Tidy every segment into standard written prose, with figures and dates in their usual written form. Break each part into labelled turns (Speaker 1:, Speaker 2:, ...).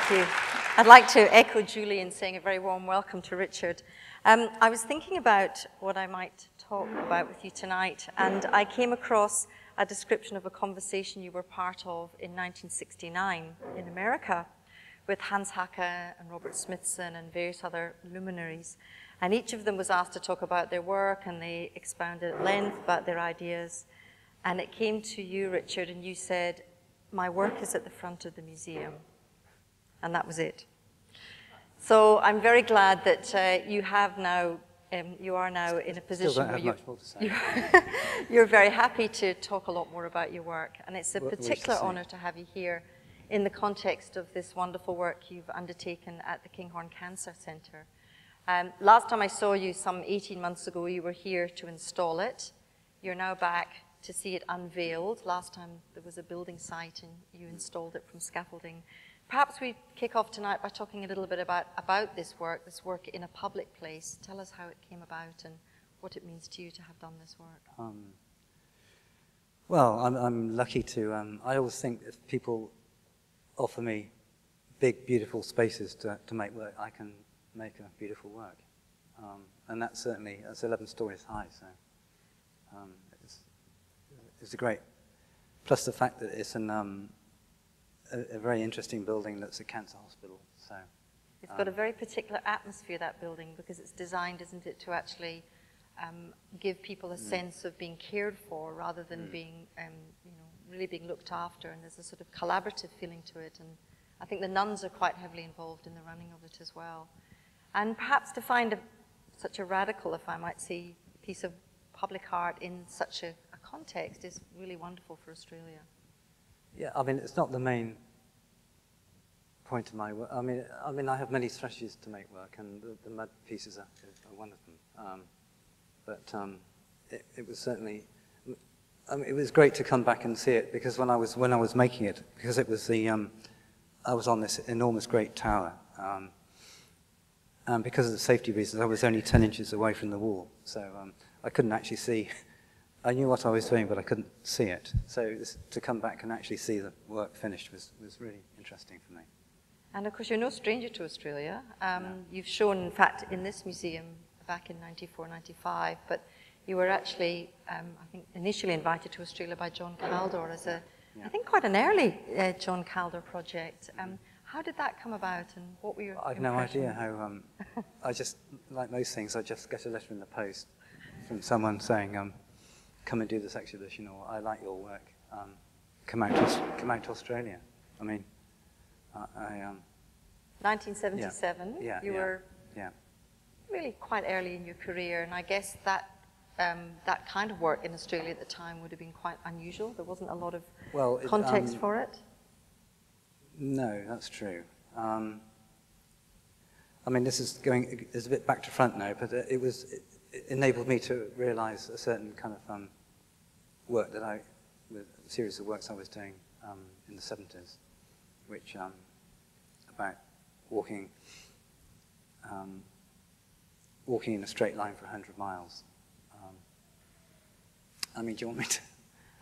Speaker 1: Thank you. I'd like to echo Julie in saying a very warm welcome to Richard. I was thinking about what I might talk about with you tonight, and I came across a description of a conversation you were part of in 1969 in America with Hans Hacke and Robert Smithson and various other luminaries. And each of them was asked to talk about their work, and they expounded at length about their ideas. And it came to you, Richard, and you said, "My work is at the front of the museum." And that was it. So I'm very glad that you are now in a position where you're very happy to talk a lot more about your work. And it's a particular honor to have you here in the context of this wonderful work you've undertaken at the Kinghorn Cancer Centre. Last time I saw you, some 18 months ago, you were here to install it. You're now back to see it unveiled. Last time there was a building site and you installed it from scaffolding. Perhaps we kick off tonight by talking a little bit about this work in a public place. Tell us how it came about and what it means to you to have done this work.
Speaker 2: Well, I'm lucky to, I always think if people offer me big, beautiful spaces to make work, I can make a beautiful work. And that's 11 stories high, so it's a great, plus the fact that it's a very interesting building that's a cancer hospital. So
Speaker 1: it's got a very particular atmosphere, that building, because it's designed, isn't it, to actually give people a sense of being cared for rather than being, really being looked after. And there's a sort of collaborative feeling to it. And I think the nuns are quite heavily involved in the running of it as well. And perhaps to find such a radical, if I might say, piece of public art in such a context is really wonderful for Australia.
Speaker 2: Yeah, I mean, it's not the main point of my work. I mean, I have many strategies to make work, and the mud pieces are one of them. It was certainly, it was great to come back and see it, because when I was making it, because it was I was on this enormous great tower, and because of the safety reasons, I was only 10 inches away from the wall, so I couldn't actually see. I knew what I was doing, but I couldn't see it. So to come back and actually see the work finished was really interesting for me.
Speaker 1: And of course, you're no stranger to Australia. You've shown, in fact, in this museum back in 94, 95, but you were actually, I think, initially invited to Australia by John Caldor as I think, quite an early John Caldor project. How did that come about, and what were your impressions?
Speaker 2: I've no idea how, I just, like most things, I just get a letter in the post from someone saying, come and do this exhibition, or I like your work, come out to Australia. I mean,
Speaker 1: 1977, you were really quite early in your career, and I guess that that kind of work in Australia at the time would have been quite unusual. There wasn't a lot of context for it.
Speaker 2: No, that's true. I mean, this is a bit back to front now, but it enabled me to realize a certain kind of work that a series of works I was doing in the 70s, which about walking in a straight line for 100 miles. I mean, do you want me to?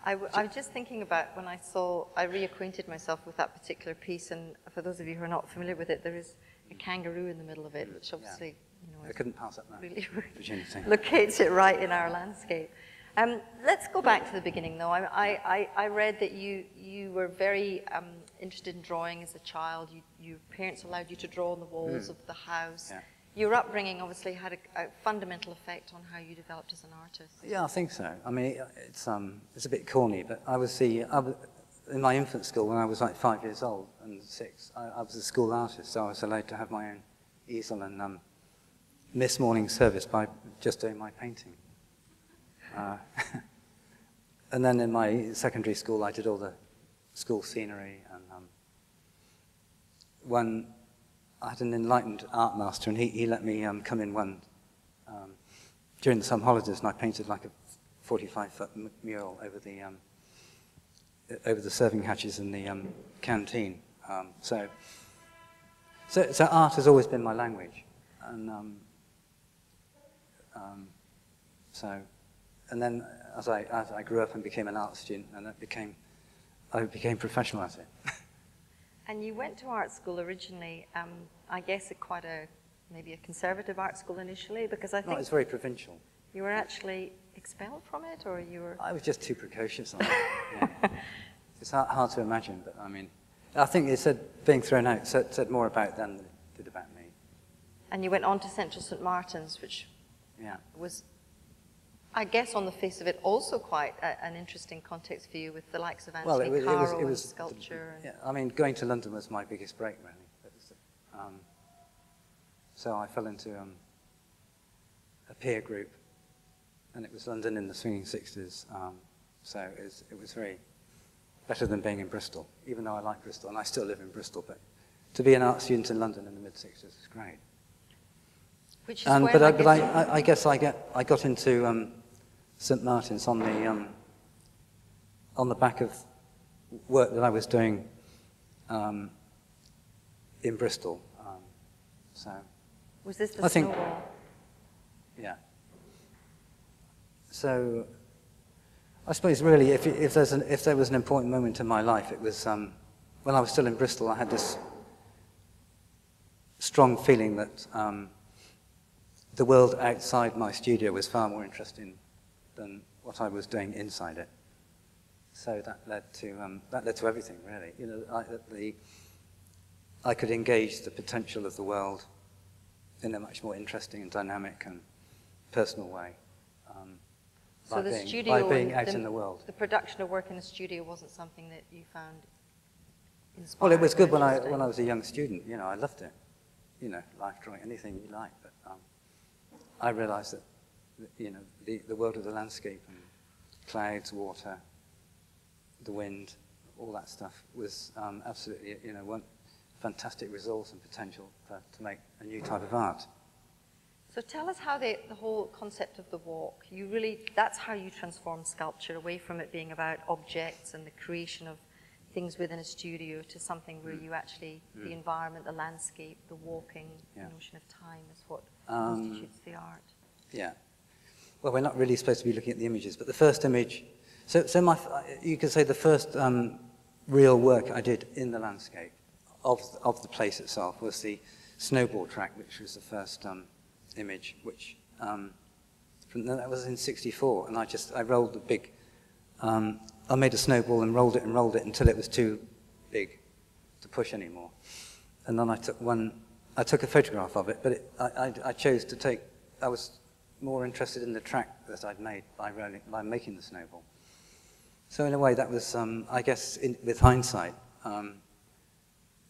Speaker 1: I was just thinking about when I reacquainted myself with that particular piece, and for those of you who are not familiar with it, there is a kangaroo in the middle of it, which obviously,
Speaker 2: I couldn't pass up that
Speaker 1: really
Speaker 2: opportunity.
Speaker 1: Locates it right in our landscape. Let's go back to the beginning, though. I read that you were very interested in drawing as a child. Your parents allowed you to draw on the walls of the house. Yeah. Your upbringing obviously had a fundamental effect on how you developed as an artist.
Speaker 2: Yeah, I think so. I mean, it's a bit corny, but I was in my infant school when I was like 5 years old and 6. I was a school artist, so I was allowed to have my own easel and miss morning service by just doing my painting. And then in my secondary school, I did all the school scenery, and when I had an enlightened art master, and he let me come in during the summer holidays, and I painted like a 45-foot mural over the serving hatches in the canteen. So art has always been my language, and and then as I grew up and became an art student, and I became professional at it.
Speaker 1: And you went to art school originally, I guess maybe a conservative art school initially, because I think...
Speaker 2: No, it's very provincial.
Speaker 1: You were actually expelled from it, or you were...
Speaker 2: I was just too precocious on it. Yeah. It's hard to imagine, but I mean, I think it said being thrown out said more about them than it did about me.
Speaker 1: And you went on to Central St. Martin's, which was, I guess on the face of it, also quite an interesting context for you with the likes of Anthony Caro and sculpture.
Speaker 2: Yeah, I mean, going to London was my biggest break, really. So I fell into a peer group, and it was London in the swinging 60s. So it was very better than being in Bristol, even though I like Bristol, and I still live in Bristol. But to be an art student in London in the mid-60s is great.
Speaker 1: Which is
Speaker 2: but I guess I got into St. Martin's on the back of work that I was doing in Bristol. So
Speaker 1: was this the Snowball?
Speaker 2: Yeah. So I suppose really, if there was an important moment in my life, it was when I was still in Bristol. I had this strong feeling that the world outside my studio was far more interesting than what I was doing inside it. So that led to everything, really. You know, I could engage the potential of the world in a much more interesting and dynamic and personal way.
Speaker 1: So
Speaker 2: by being out in the world.
Speaker 1: The production of work in the studio wasn't something that you found inspiring?
Speaker 2: Well, it was good when I was a young student. You know, I loved it. You know, life drawing, anything you like. But I realized that, you know, the world of the landscape and clouds, water, the wind, all that stuff was absolutely, you know, one fantastic resource and potential to make a new type of art.
Speaker 1: So tell us how the whole concept of the walk, that's how you transform sculpture away from it being about objects and the creation of things within a studio to something where you actually, the environment, the landscape, the walking, the notion of time is what constitutes the art.
Speaker 2: Yeah. Well, we're not really supposed to be looking at the images, but the first image, you could say the first real work I did in the landscape of the place itself was the Snowball Track, which was the first image, which that was in '64, and I rolled the big. I made a snowball and rolled it until it was too big to push anymore, and then I took a photograph of it, but I chose to take. I was more interested in the track that I'd made by making the snowball. So in a way, that was, I guess, with hindsight,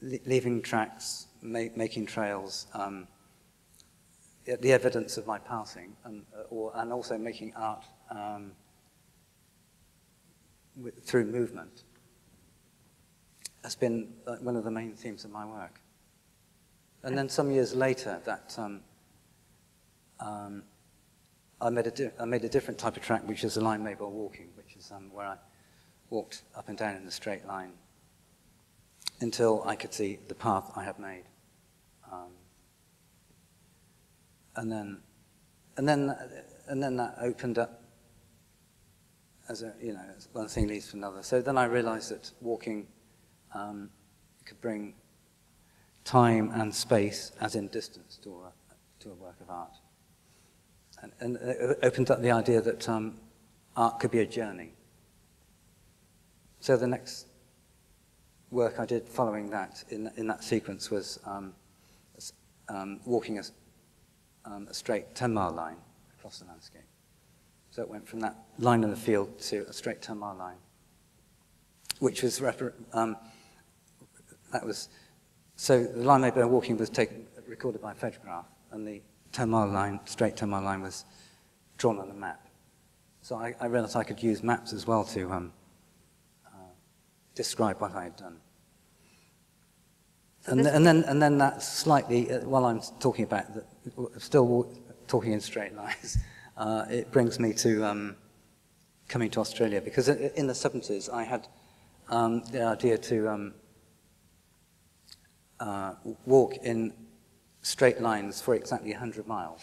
Speaker 2: leaving tracks, making trails. The evidence of my passing, and also making art through movement has been one of the main themes of my work. And then some years later, that I made a different type of track, which is the line made by walking, which is where I walked up and down in a straight line until I could see the path I had made. And then that opened up as one thing leads to another. So then I realized that walking could bring time and space, as in distance, to a work of art. And it opened up the idea that art could be a journey. So the next work I did following that, in that sequence, was walking a straight 10-mile line across the landscape. So it went from that line in the field to a straight 10-mile line, which was so the line made by walking was recorded by a photograph, and the straight 10-mile line was drawn on a map. So I realized I could use maps as well to describe what I had done. And then that slightly, while I'm talking about still talking in straight lines, it brings me to coming to Australia, because in the 70s I had the idea to walk in straight lines for exactly 100 miles.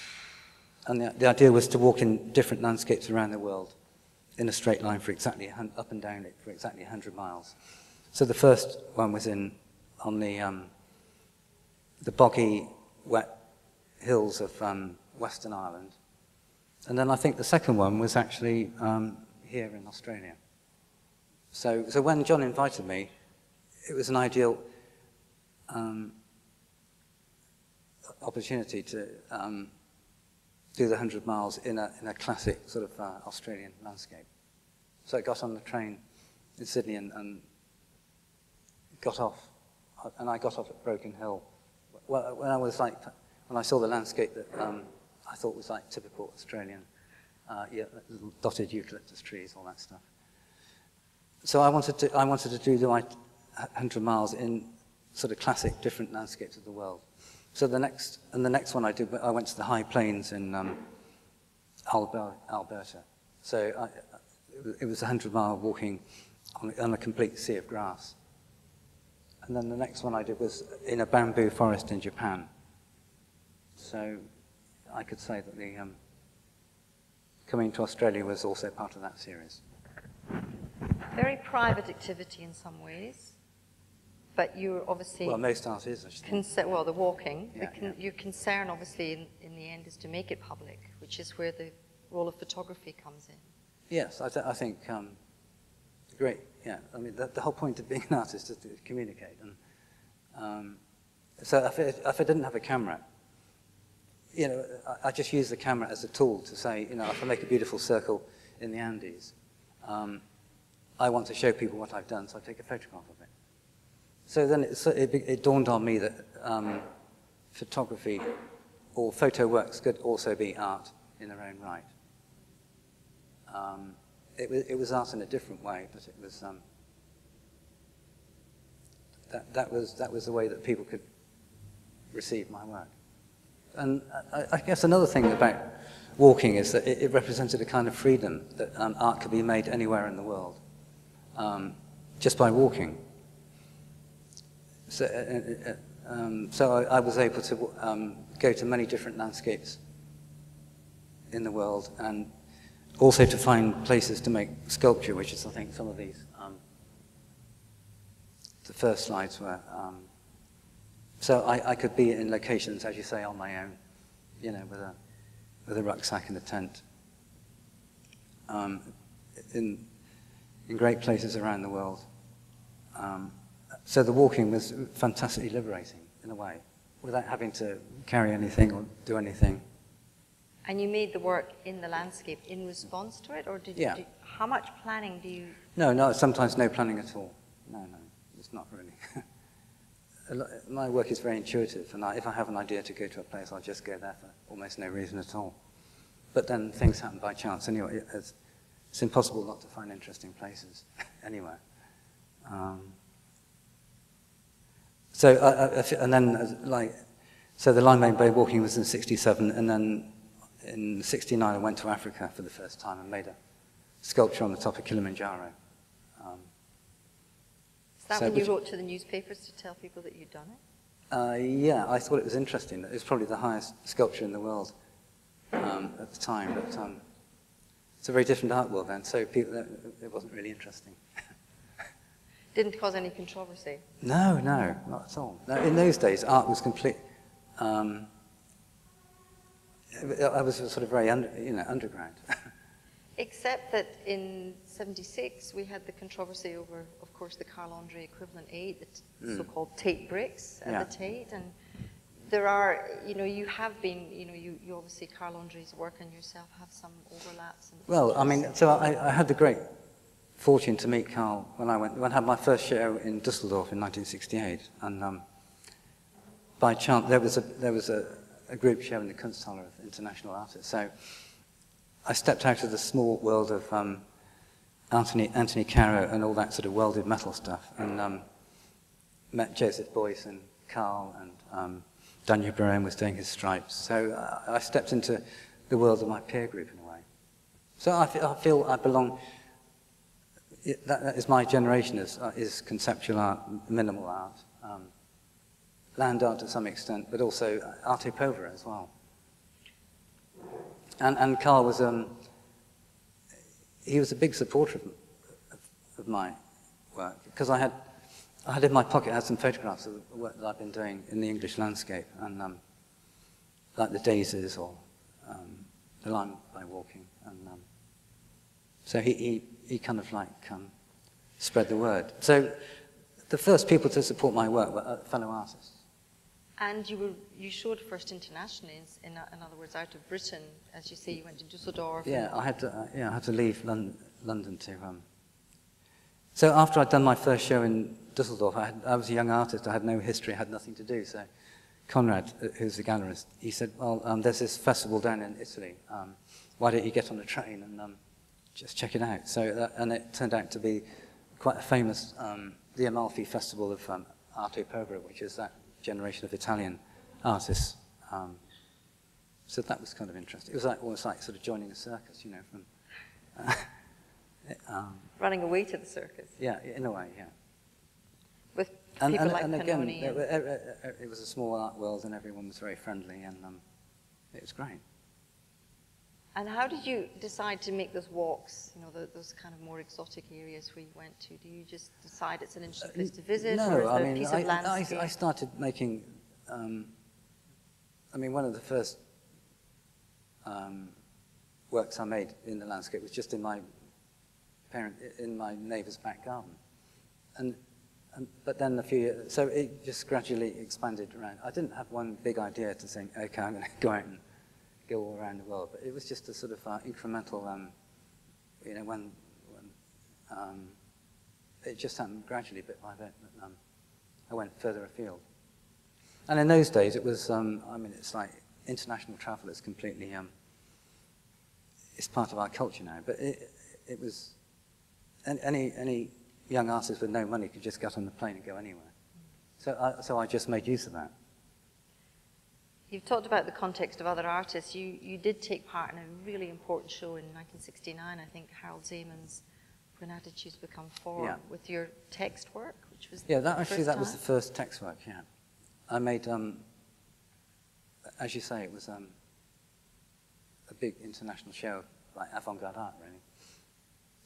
Speaker 2: And the idea was to walk in different landscapes around the world in a straight line for exactly up and down it for exactly 100 miles. So the first one was in on the boggy, wet hills of Western Ireland. And then I think the second one was actually here in Australia. So when John invited me, it was an ideal opportunity to do the 100 miles in a classic sort of Australian landscape. So I got on the train in Sydney and got off, and I got off at Broken Hill. Well, when I saw the landscape that I thought was like typical Australian, little dotted eucalyptus trees, all that stuff. So I wanted to do the 100 miles in sort of classic different landscapes of the world. So the next one I did, I went to the high plains in Alberta. So it was 100-mile walking on a complete sea of grass. And then the next one I did was in a bamboo forest in Japan. So I could say that the coming to Australia was also part of that series.
Speaker 1: Very private activity in some ways, but you're obviously...
Speaker 2: Well, most art is, I think.
Speaker 1: Well, the walking.
Speaker 2: Yeah.
Speaker 1: Your concern, obviously, in the end, is to make it public, which is where the role of photography comes in.
Speaker 2: Yes, I think great. Yeah, I mean the whole point of being an artist is to communicate. And so if I didn't have a camera, I just use the camera as a tool to say, if I make a beautiful circle in the Andes, I want to show people what I've done, so I take a photograph of it. So then it dawned on me that photography or photo works could also be art in their own right. It was art in a different way, but it was that was the way that people could receive my work. And I guess another thing about walking is that it represented a kind of freedom that art could be made anywhere in the world, just by walking. So I was able to go to many different landscapes in the world, and also to find places to make sculpture, which is, I think, some of these. The first slides were. So I could be in locations, as you say, on my own, with a rucksack and a tent, in great places around the world. So the walking was fantastically liberating in a way, without having to carry anything or do anything.
Speaker 1: And you made the work in the landscape in response to it, or did you?
Speaker 2: Yeah.
Speaker 1: How much planning do you?
Speaker 2: No, sometimes no planning at all. No, it's not really. My work is very intuitive, and if I have an idea to go to a place, I'll just go there for almost no reason at all. But then things happen by chance anyway. It's impossible not to find interesting places anywhere. So the Line Main Bay walking was in '67, and then in '69 I went to Africa for the first time and made a sculpture on the top of Kilimanjaro.
Speaker 1: Is that when you wrote to the newspapers to tell people that you'd done it?
Speaker 2: Yeah, I thought it was interesting. It was probably the highest sculpture in the world at the time, but it's a very different art world then, so it wasn't really interesting.
Speaker 1: Didn't cause any controversy?
Speaker 2: No, not at all. No, in those days, art was complete. I was sort of very underground.
Speaker 1: Except that in '76 we had the controversy over, of course, the Carl Andre equivalent 8, the so-called Tate bricks at the Tate, and there are, you have been, you obviously Carl Andre's work and yourself have some overlaps.
Speaker 2: Well, I mean, so I had the great fortune to meet Carl when I had my first show in Dusseldorf in 1968, and by chance there was a group show in the Kunsthalle of international artists. So I stepped out of the small world of Anthony Caro and all that sort of welded metal stuff, and met Joseph Beuys and Carl, and Daniel Barone was doing his stripes. So I stepped into the world of my peer group in a way. So I feel I belong. That is my generation, is conceptual art, minimal art, land art to some extent, but also arte povera as well. And Carl was he was a big supporter of my work, because I I had in my pocket, I had some photographs of the work that I've been doing in the English landscape, and like the daisies or the lime by walking. And so he kind of like spread the word. So the first people to support my work were fellow artists.
Speaker 1: And you showed first internationally, in other words, out of Britain, as you say, you went to Düsseldorf.
Speaker 2: Yeah, I had to leave London to. So after I'd done my first show in Düsseldorf, I was a young artist. I had no history, I had nothing to do. So Conrad, who's the gallerist, he said, "Well, there's this festival down in Italy. Why don't you get on a train and just check it out?" So and it turned out to be quite a famous the Amalfi Festival of Arte Povera, which is that generation of Italian artists. So that was kind of interesting. It was almost like sort of joining a circus, you know, from
Speaker 1: running away to the circus.
Speaker 2: Yeah, in a way, yeah.
Speaker 1: With people like
Speaker 2: and again,
Speaker 1: Panoni.
Speaker 2: it was a small art world, and everyone was very friendly, and it was great.
Speaker 1: And how did you decide to make those walks, you know, those kind of more exotic areas where you went to? Do you just decide it's an interesting place to visit,
Speaker 2: No,
Speaker 1: or is
Speaker 2: I
Speaker 1: it
Speaker 2: mean,
Speaker 1: a piece of landscape?
Speaker 2: I started making, one of the first works I made in the landscape was just in my neighbour's back garden. But then a few years, so it just gradually expanded around. I didn't have one big idea to think, okay, I'm going to go out and go all around the world, but it was just a sort of incremental, you know, when it just happened gradually, bit by bit, that I went further afield. And in those days, it was, it's like international travel is completely, it's part of our culture now, but it was, any young artist with no money could just get on the plane and go anywhere. So I just made use of that.
Speaker 1: You've talked about the context of other artists. You did take part in a really important show in 1969, I think, Harold Zeman's When Attitudes Become Form, with your text work, which was
Speaker 2: that was the first text work, yeah. I made, as you say, it was a big international show of like avant-garde art, really.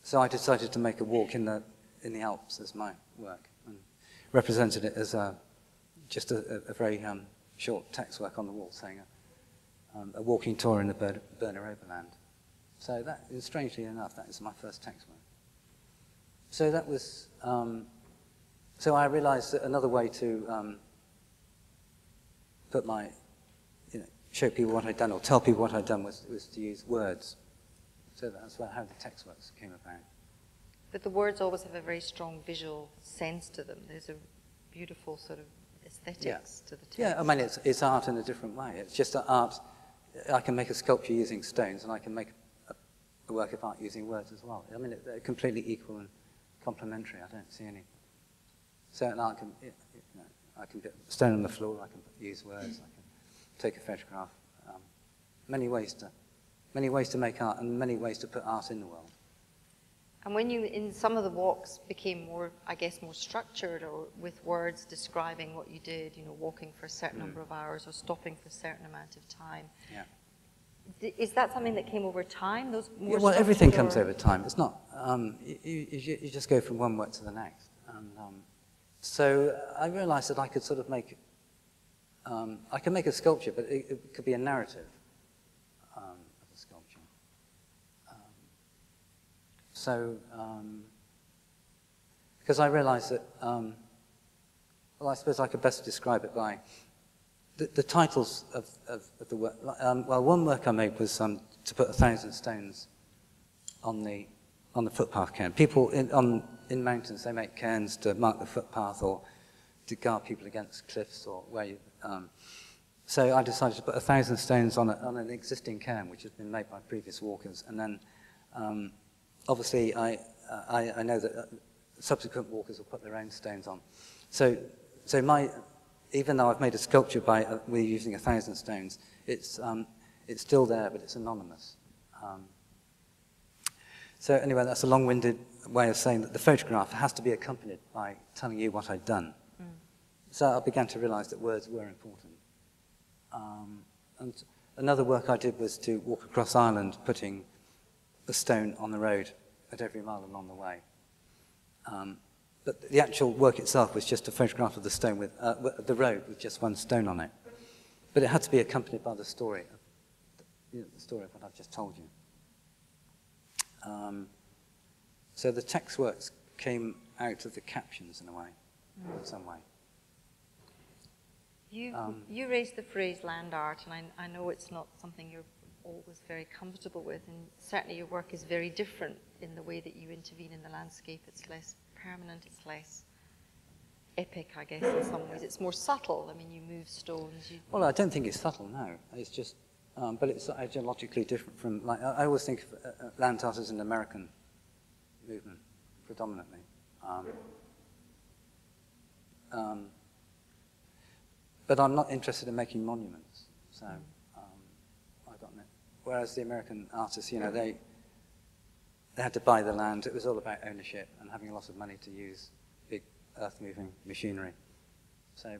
Speaker 2: So I decided to make a walk in the Alps as my work, and represented it as just a very short text work on the wall saying a walking tour in the Berner Oberland. So that, strangely enough, that is my first text work. So that was, so I realized that another way to put my, you know, show people what I'd done or tell people what I'd done was to use words. So that's how the text works came about.
Speaker 1: But the words always have a very strong visual sense to them. There's a beautiful sort of aesthetics to the text.
Speaker 2: Yeah, I mean, it's art in a different way. It's just that art, I can make a sculpture using stones, and I can make a work of art using words as well. I mean, they're completely equal and complementary. I don't see any. Certain art can, I can put a stone on the floor, I can use words, I can take a photograph. Many ways to make art, and many ways to put art in the world.
Speaker 1: And when you, in some of the walks, became more, I guess, more structured, or with words describing what you did, you know, walking for a certain number of hours or stopping for a certain amount of time.
Speaker 2: Yeah.
Speaker 1: Is that something that came over time? Those more
Speaker 2: well, everything comes over time. It's not, you just go from one work to the next. And so I realized that I could sort of make, I can make a sculpture, but it could be a narrative of a sculpture. Because I realized that, well, I suppose I could best describe it by the titles of the work. Well, one work I made was to put 1,000 stones on the footpath cairn. People in mountains, they make cairns to mark the footpath or to guard people against cliffs or where you. So I decided to put 1,000 stones on an existing cairn, which had been made by previous walkers, and then. Obviously, I know that subsequent walkers will put their own stones on. So even though I've made a sculpture with using 1,000 stones, it's still there, but it's anonymous. So anyway, that's a long-winded way of saying that the photograph has to be accompanied by telling you what I'd done. So I began to realize that words were important. And another work I did was to walk across Ireland, putting a stone on the road at every mile along the way. But the actual work itself was just a photograph of the stone with the road with just one stone on it. But it had to be accompanied by the story, the story of what I've just told you. So the text works came out of the captions in a way, in some way.
Speaker 1: You raised the phrase land art, and I know it's not something you're always very comfortable with, and certainly your work is very different in the way that you intervene in the landscape. It's less permanent, it's less epic, I guess, in some ways. It's more subtle. I mean, you move stones.
Speaker 2: Well, I don't think it's subtle, no. It's just, but it's ideologically different from, like, I always think of land art as an American movement, predominantly. But I'm not interested in making monuments, so I got it. Whereas the American artists, you know, they had to buy the land. It was all about ownership and having a lot of money to use big earth-moving machinery. So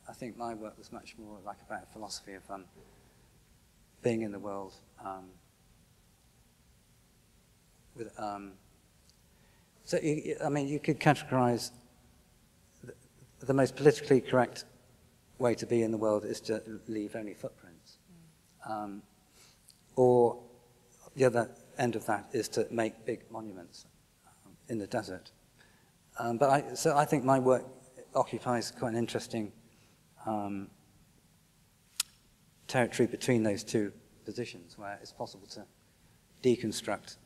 Speaker 2: I think my work was much more like about a philosophy of being in the world. So, I mean, you could categorize the most politically correct way to be in the world is to leave only footprints. Or the other end of that is to make big monuments in the desert. So I think my work occupies quite an interesting territory between those two positions, where it's possible to deconstruct,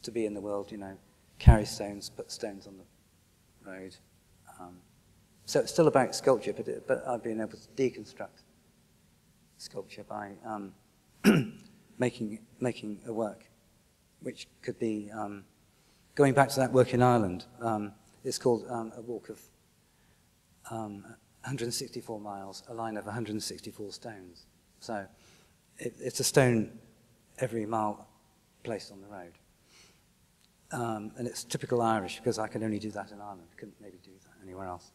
Speaker 2: to be in the world, you know, carry stones, put stones on the road. So it's still about sculpture, but I've been able to deconstruct sculpture by making a work, which could be, going back to that work in Ireland, it's called a walk of 164 miles, a line of 164 stones. So it's a stone every mile placed on the road. And it's typical Irish, because I can only do that in Ireland. I couldn't maybe do that anywhere else.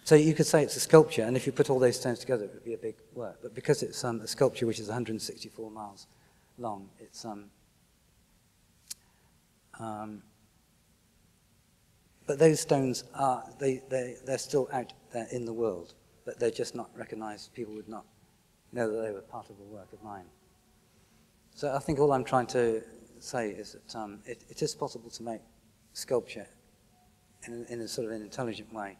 Speaker 2: So you could say it's a sculpture, and if you put all those stones together, it would be a big work. But because it's a sculpture which is 164 miles long, it's but those stones are they're still out there in the world, but they're just not recognized. People would not know that they were part of a work of mine. So I think all I'm trying to say is that it is possible to make sculpture in a sort of an intelligent way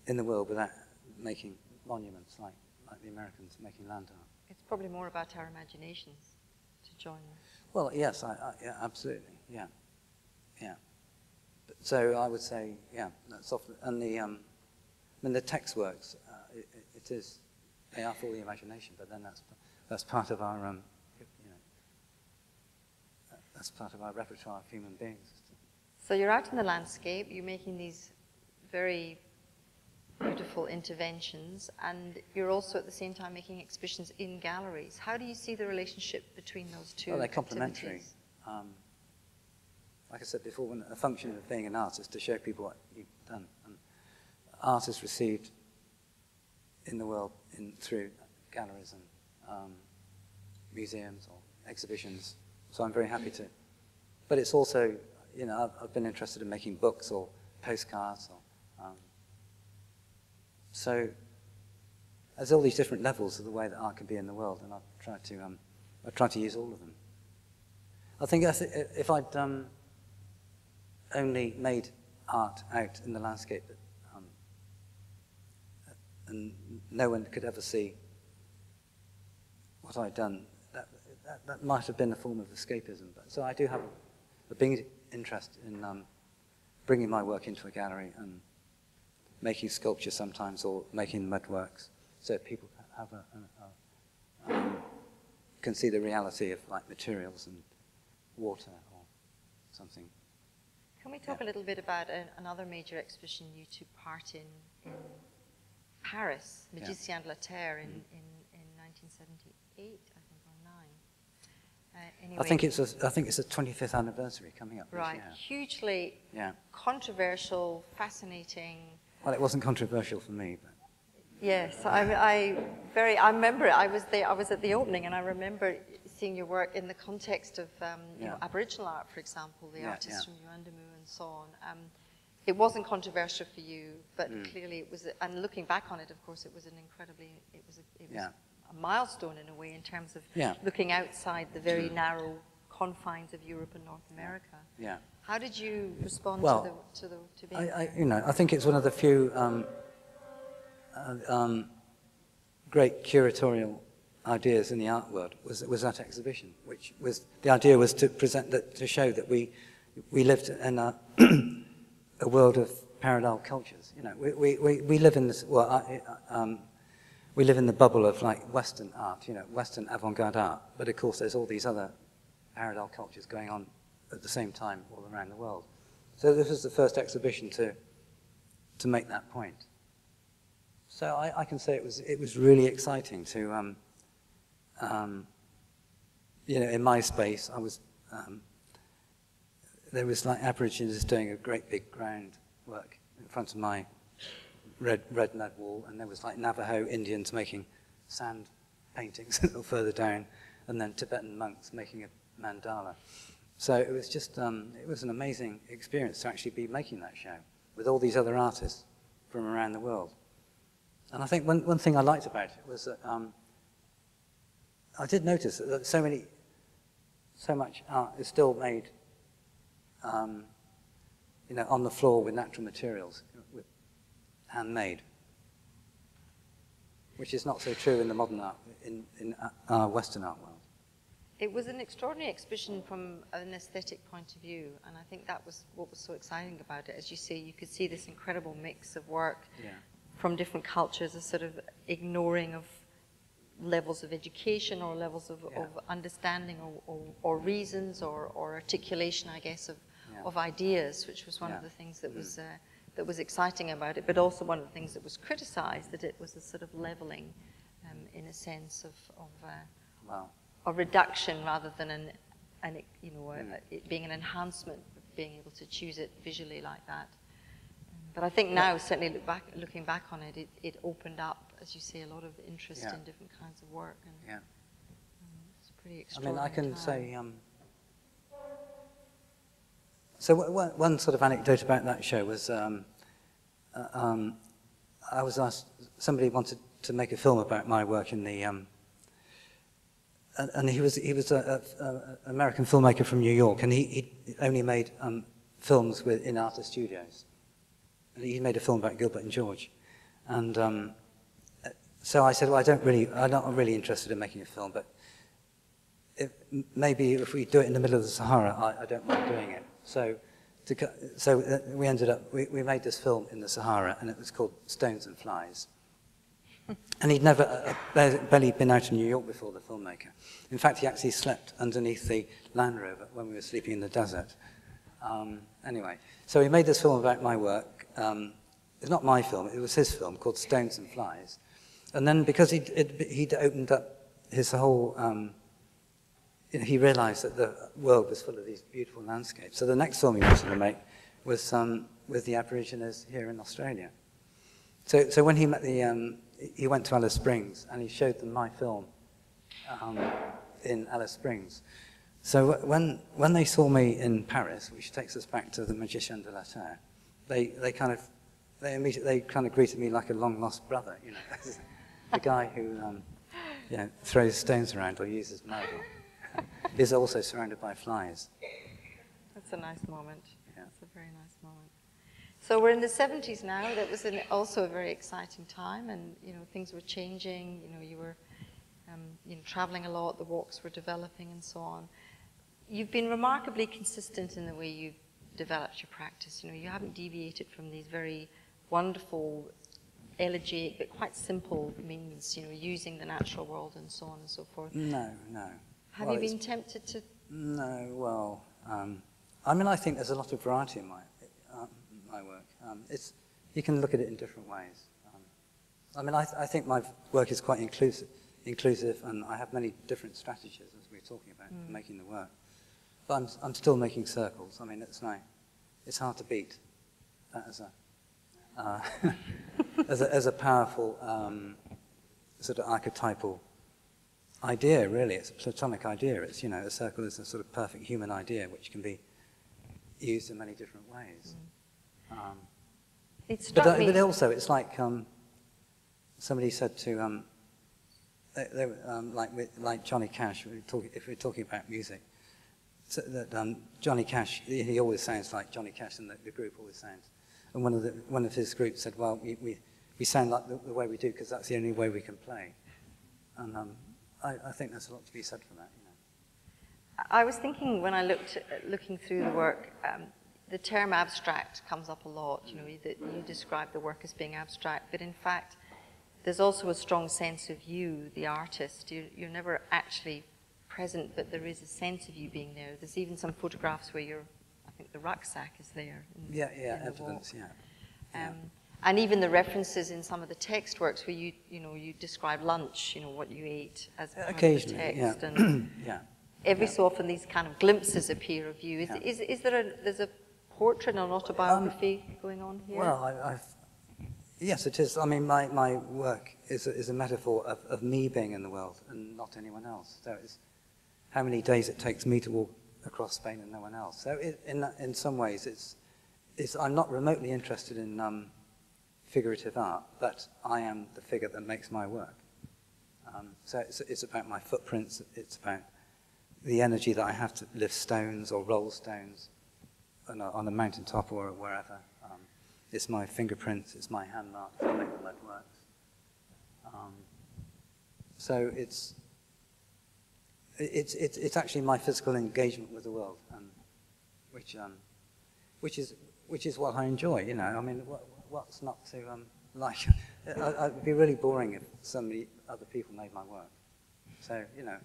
Speaker 2: in the world without making monuments like the Americans making land art.
Speaker 1: It's probably more about our imaginations to join them.
Speaker 2: Well, yes, yeah, absolutely, yeah. So I would say, yeah, that's often, and the text works, they are for the imagination, but then that's part of our, that's part of our repertoire of human beings.
Speaker 1: So you're out in the landscape, you're making these very beautiful interventions, and you're also at the same time making exhibitions in galleries. How do you see the relationship between those two?
Speaker 2: Well, they're complementary. Like I said before, a function of being an artist is to show people what you've done. And art is received in the world through galleries and museums or exhibitions. So I'm very happy to. But it's also, you know, I've been interested in making books or postcards. So there's all these different levels of the way that art can be in the world, and I've tried to use all of them. I think if I'd only made art out in the landscape and no one could ever see what I'd done, that might have been a form of escapism. But so I do have a big interest in bringing my work into a gallery and making sculpture sometimes, or making mud works, so people have can see the reality of like materials and water or something.
Speaker 1: Can we talk a little bit about another major exhibition you took part in Paris, Magicien de la Terre, in 1978, I think, or 9. Anyway.
Speaker 2: I think it's a 25th anniversary coming up this year.
Speaker 1: Hugely controversial, fascinating.
Speaker 2: Well, it wasn't controversial for me, but
Speaker 1: yes, I remember it. I was at the opening, and I remember seeing your work in the context of you know, Aboriginal art, for example, the artists from Yuendamu and so on. it wasn't controversial for you, but clearly it was, and looking back on it, of course, it was a milestone in a way in terms of looking outside the very narrow confines of Europe and North America.
Speaker 2: Yeah.
Speaker 1: How did you respond to being
Speaker 2: I think it's one of the few great curatorial ideas in the art world was that exhibition, which was, the idea was to present that, to show that we lived in a world of parallel cultures. You know, we live in this, we live in the bubble of like Western art, you know, Western avant-garde art, but of course there's all these other parallel cultures going on at the same time all around the world. So this was the first exhibition to make that point. So I can say it was really exciting to, you know, in my space I was, there was like Aborigines doing a great big ground work in front of my red mud wall, and there was like Navajo Indians making sand paintings a little further down, and then Tibetan monks making a mandala. So it was just, it was an amazing experience to actually be making that show with all these other artists from around the world. And I think one thing I liked about it was that I did notice that so much art is still made, you know, on the floor with natural materials, with handmade, which is not so true in the modern art, in our Western art world.
Speaker 1: It was an extraordinary exhibition from an aesthetic point of view, and I think that was what was so exciting about it. As you say, you could see this incredible mix of work from different cultures, a sort of ignoring of levels of education or levels of understanding or reasons or articulation, I guess, of ideas, which was one of the things that was exciting about it, but also one of the things that was criticized, that it was a sort of leveling, in a sense of reduction rather than it being an enhancement, being able to choose it visually like that. But I think now, certainly looking back on it, it opened up, as you say, a lot of interest in different kinds of work. And it's pretty extraordinary.
Speaker 2: I mean, I can say, so one sort of anecdote about that show was, I was asked, somebody wanted to make a film about my work in the, and he was an American filmmaker from New York, and he only made films in artist studios. And he made a film about Gilbert and George, and so I said, well, I'm not really interested in making a film, but maybe if we do it in the middle of the Sahara, I don't mind doing it. So we ended up, we made this film in the Sahara, and it was called Stones and Flies. And he'd never, barely been out of New York before, the filmmaker. In fact, he actually slept underneath the Land Rover when we were sleeping in the desert. Anyway, so he made this film about my work. It's not my film, it was his film, called Stones and Flies. And then because he'd opened up his whole, he realized that the world was full of these beautiful landscapes. So the next film he wanted to make was with the Aborigines here in Australia. So when he met he went to Alice Springs and he showed them my film in Alice Springs. So when they saw me in Paris, which takes us back to the Magician de la Terre, they kind of greeted me like a long lost brother, you know, the guy who you know, throws stones around or uses mud, is also surrounded by flies.
Speaker 1: That's a nice moment. Yeah. That's a very nice moment. So we're in the 70s now. That was also a very exciting time, and you know, things were changing. You know, you were traveling a lot. The walks were developing, and so on. You've been remarkably consistent in the way you've developed your practice. You know, you haven't deviated from these very wonderful, elegiac but quite simple means. You know, using the natural world and so on and so forth.
Speaker 2: No.
Speaker 1: Have you been tempted to?
Speaker 2: No. Well, I mean, I think there's a lot of variety in my work. You can look at it in different ways. I mean, I think my work is quite inclusive, and I have many different strategies, as we were talking about, for making the work. But I'm still making circles. I mean, it's hard to beat that as a powerful sort of archetypal idea. Really, it's a Platonic idea. It's, you know, a circle is a sort of perfect human idea which can be used in many different ways.
Speaker 1: It struck me.
Speaker 2: But also, it's like somebody said to, like Johnny Cash, if we're talking about music, so that Johnny Cash, he always sounds like Johnny Cash, and the group always sounds. And one of his groups said, well, we sound like the way we do because that's the only way we can play. And I think there's a lot to be said for that. You know.
Speaker 1: I was thinking when I looking through the work, the term abstract comes up a lot. You know, that you describe the work as being abstract, but in fact, there's also a strong sense of you, the artist. You're never actually present, but there is a sense of you being there. There's even some photographs where I think the rucksack is there. In
Speaker 2: Evidence,
Speaker 1: the walk. And even the references in some of the text works where you describe lunch, you know, what you ate as part of the text. And every so often these kind of glimpses appear of you. Is there's a portrait and an autobiography going on here?
Speaker 2: Well, yes, it is. I mean, my work is a metaphor of me being in the world and not anyone else. So it's how many days it takes me to walk across Spain and no one else. So in some ways, I'm not remotely interested in figurative art, but I am the figure that makes my work. So it's about my footprints. It's about the energy that I have to lift stones or roll stones on a mountaintop or wherever. It's my fingerprints. It's my hand marks that make the mud works. So it's actually my physical engagement with the world, which is what I enjoy. You know, I mean, what's not to like? It'd be really boring if other people made my work. So you know,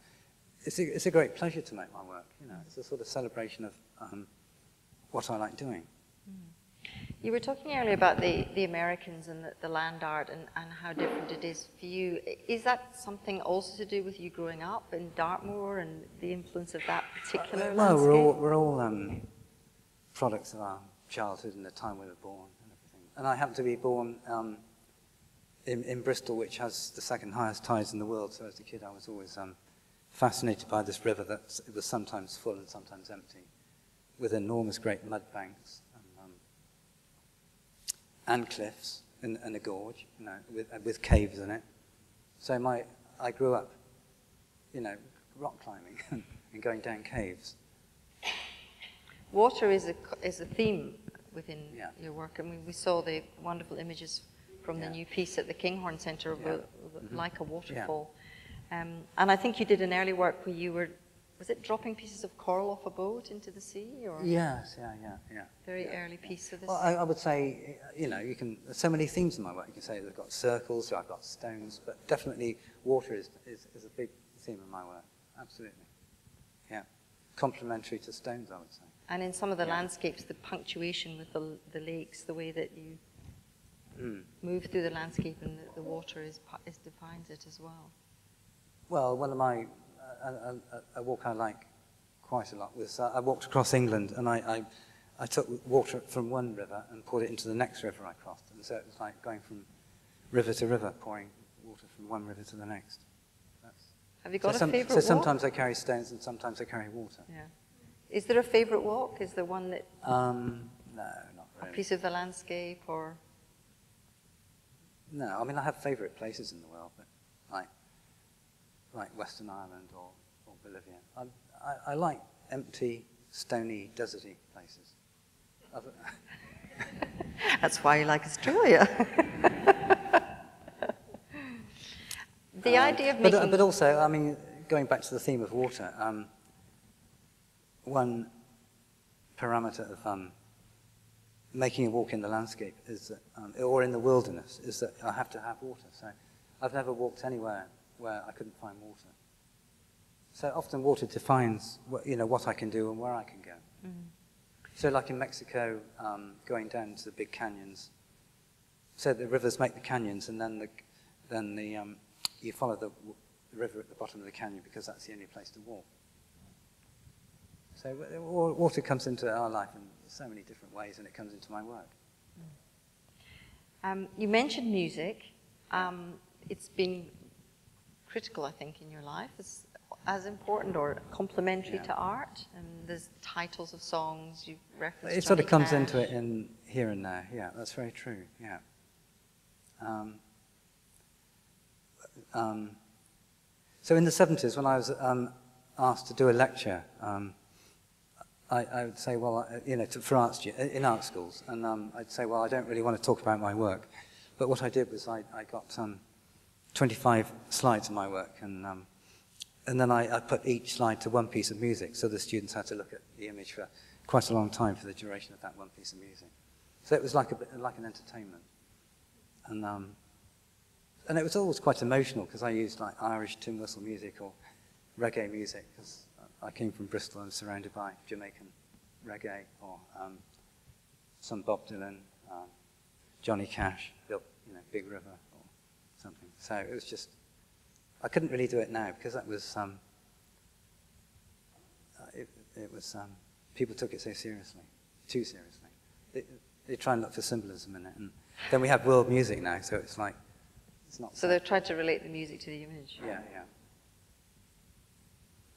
Speaker 2: it's a great pleasure to make my work. You know, it's a sort of celebration of what I like doing.
Speaker 1: You were talking earlier about the Americans and the land art and how different it is for you. Is that something also to do with you growing up in Dartmoor and the influence of that particular landscape?
Speaker 2: Well, we're all products of our childhood and the time we were born and everything. And I happen to be born in Bristol, which has the second highest tides in the world. So as a kid, I was always fascinated by this river that it was sometimes full and sometimes empty, with enormous great mud banks and cliffs and a gorge, you know, with caves in it. So I grew up, you know, rock climbing and going down caves.
Speaker 1: Water is a theme within your work. I mean, we saw the wonderful images from the new piece at the Kinghorn Centre of like a waterfall. And I think you did an early work where you were, was it dropping pieces of coral off a boat into the sea? Or?
Speaker 2: Yes, yeah.
Speaker 1: Very early piece of this.
Speaker 2: Well, I would say, you know, there's so many themes in my work. You can say they've got circles, or I've got stones, but definitely water is a big theme in my work. Absolutely. Yeah. Complementary to stones, I would say.
Speaker 1: And in some of the landscapes, the punctuation with the lakes, the way that you move through the landscape and the water defines it as well.
Speaker 2: Well, one of my a walk I like quite a lot was I walked across England and I took water from one river and poured it into the next river I crossed. And so it was like going from river to river, pouring water from one river to the next.
Speaker 1: Have you got a favourite walk?
Speaker 2: So sometimes I carry stones and sometimes I carry water.
Speaker 1: Yeah. Is there a favourite walk? Is there one that...
Speaker 2: No, not really.
Speaker 1: A piece of the landscape or...
Speaker 2: No, I mean I have favourite places in the world, but like Western Ireland or Bolivia. I like empty, stony, deserty places.
Speaker 1: That's why you like Australia. The idea of making...
Speaker 2: But also, I mean, going back to the theme of water, one parameter of making a walk in the landscape is that, or in the wilderness, is that I have to have water. So I've never walked anywhere where I couldn't find water. So often water defines what I can do and where I can go. Mm-hmm. So like in Mexico, going down to the big canyons, so the rivers make the canyons, and then you follow the river at the bottom of the canyon because that's the only place to walk. So water comes into our life in so many different ways, and it comes into my work.
Speaker 1: You mentioned music. It's been critical, I think, in your life, as important or complementary
Speaker 2: Yeah.
Speaker 1: to art? And there's titles of songs, you referenced
Speaker 2: It sort of
Speaker 1: Johnny
Speaker 2: comes
Speaker 1: Cash.
Speaker 2: into it in here and there. Yeah, that's very true. Yeah. So in the 70s, when I was asked to do a lecture, I would say, well, for in art schools, and I'd say, well, I don't really want to talk about my work. But what I did was I got 25 slides of my work, and then I put each slide to one piece of music, so the students had to look at the image for quite a long time for the duration of that one piece of music. So it was like an entertainment. And it was always quite emotional, because I used like Irish tin whistle music or reggae music, because I came from Bristol and surrounded by Jamaican reggae, or some Bob Dylan, Johnny Cash, Big River or something. So it was just, I couldn't really do it now, because that was, people took it so seriously, too seriously. They try and look for symbolism in it. And then we have world music now, so it's like, it's not.
Speaker 1: So they've tried to relate the music to the image.
Speaker 2: Yeah, yeah.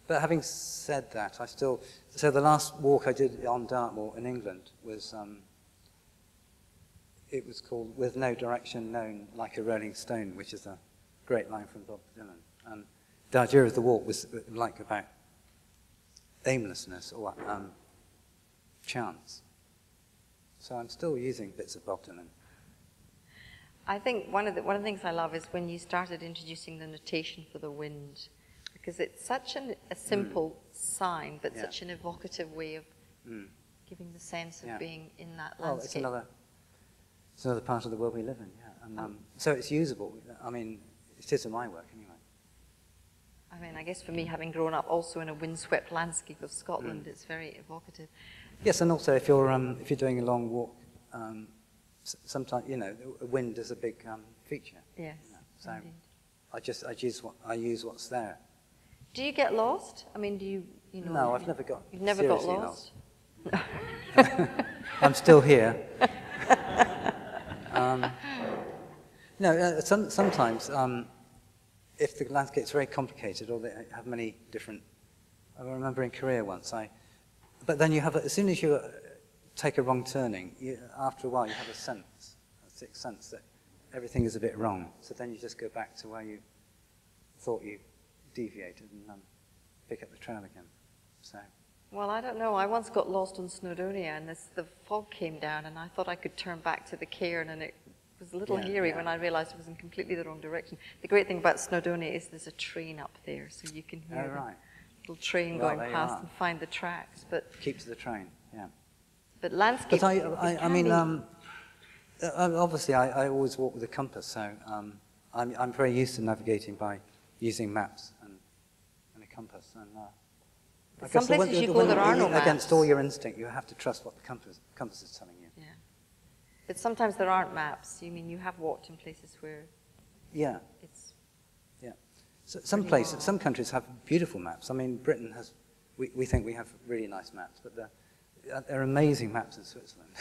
Speaker 2: But having said that, so the last walk I did on Dartmoor in England was, it was called With No Direction Known Like a Rolling Stone, which is a great line from Bob Dylan. And the idea of the walk was like about aimlessness or chance. So I'm still using bits of Bob Dylan.
Speaker 1: I think one of the things I love is when you started introducing the notation for the wind, because it's such a simple sign, but such an evocative way of giving the sense of being in that landscape.
Speaker 2: Well, it's another part of the world we live in, yeah. And, so it's usable. I mean, it is in my work anyway.
Speaker 1: I mean, I guess for me, having grown up also in a windswept landscape of Scotland, it's very evocative.
Speaker 2: Yes, and also if you're doing a long walk, sometimes wind is a big feature.
Speaker 1: Yes.
Speaker 2: So
Speaker 1: indeed.
Speaker 2: I use what's there.
Speaker 1: Do you get lost? I mean, do you know?
Speaker 2: No, I've never got.
Speaker 1: You've never got
Speaker 2: seriously
Speaker 1: lost?
Speaker 2: I'm still here. Sometimes if the landscape's very complicated or they have many different. I remember in Korea once but then you have as soon as you take a wrong turning, after a while you have a sixth sense that everything is a bit wrong. So then you just go back to where you thought you deviated and pick up the trail again. So.
Speaker 1: Well, I don't know. I once got lost on Snowdonia, and the fog came down, and I thought I could turn back to the cairn, and it was a little hairy when I realized it was in completely the wrong direction. The great thing about Snowdonia is there's a train up there, so you can hear the little train going past and find the tracks. But
Speaker 2: keep to the train, yeah.
Speaker 1: But landscape.
Speaker 2: But I mean, obviously, I always walk with a compass, so I'm very used to navigating by using maps and a compass. And
Speaker 1: some places you go, there are no maps.
Speaker 2: Against all your instinct, you have to trust what the compass is telling you.
Speaker 1: Yeah. But sometimes there aren't maps. You mean you have walked in places where it's...
Speaker 2: Yeah. So some countries have beautiful maps. I mean, Britain has, we think we have really nice maps, but there are amazing maps in Switzerland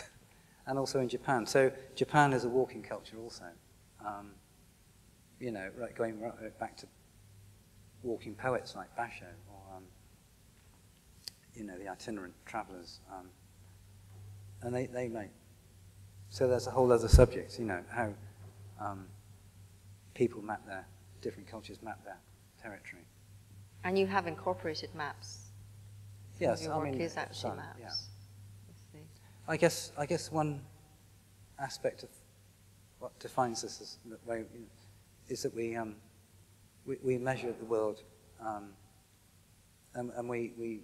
Speaker 2: and also in Japan. So Japan is a walking culture also. Going right back to walking poets like Basho or, the itinerant travelers. And they make. So there's a whole other subject, how different cultures map their territory.
Speaker 1: And you have incorporated maps.
Speaker 2: Yes,
Speaker 1: your work is actually maps.
Speaker 2: Yeah. I guess one aspect of what defines us as the way is that we measure the world, and we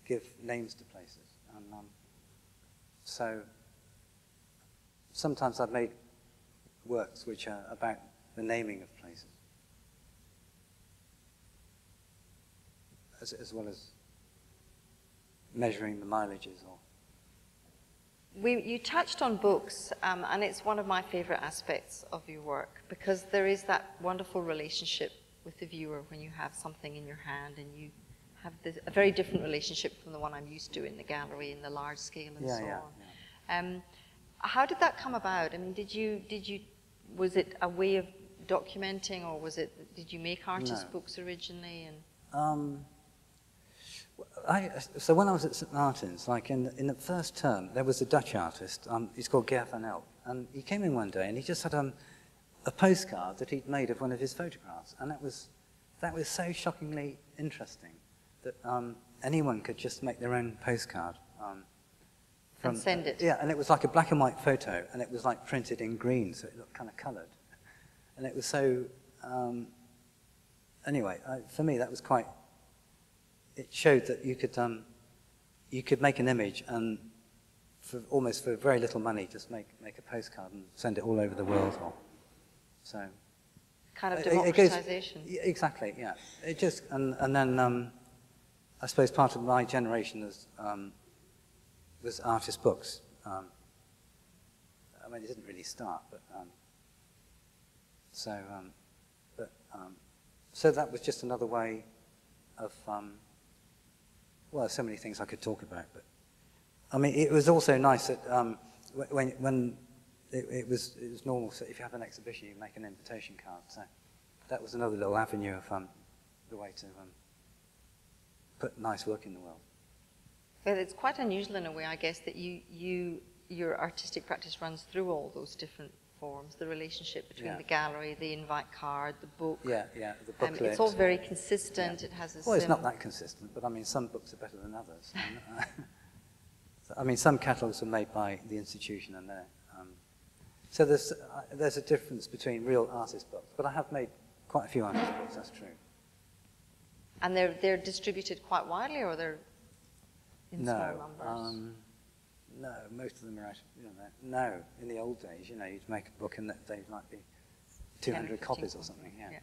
Speaker 2: give names to places. And so sometimes I've made works which are about the naming of places, as well as measuring the mileages.
Speaker 1: You touched on books, and it's one of my favorite aspects of your work, because there is that wonderful relationship with the viewer when you have something in your hand, and you have a very different relationship from the one I'm used to in the gallery, in the large scale and so on. Yeah. How did that come about? I mean, was it a way of documenting, or did you make artist books originally?
Speaker 2: So when I was at St Martin's, like in the first term, there was a Dutch artist, he's called Ger van Elk, and he came in one day and he just had a postcard that he'd made of one of his photographs, and that was so shockingly interesting that anyone could just make their own postcard.
Speaker 1: And send it.
Speaker 2: Yeah, and it was like a black and white photo, and it was like printed in green, so it looked kind of coloured. And it was so, anyway, for me that was quite, it showed that you could make an image and almost for very little money just make a postcard and send it all over the world. So
Speaker 1: kind of democratization.
Speaker 2: Exactly, yeah. It just, and then I suppose part of my generation was artist books. I mean, it didn't really start, but so that was just another way of well, so many things I could talk about, but I mean, it was also nice that when it was normal. So if you have an exhibition, you make an invitation card. So that was another little avenue of the way to put nice work in the world.
Speaker 1: Well, it's quite unusual in a way, I guess, that your artistic practice runs through all those different forms, the relationship between the gallery, the invite card, the book.
Speaker 2: Yeah, the booklet.
Speaker 1: It's all very consistent. Yeah. It has a
Speaker 2: it's not that consistent, but I mean, some books are better than others. I mean, some catalogues are made by the institution, and so there's a difference between real artist books. But I have made quite a few artist books. That's true.
Speaker 1: And they're distributed quite widely, or they're in small numbers?
Speaker 2: No, most of them are actually, no, in the old days, you'd make a book and they might be 200 copies or something, yeah.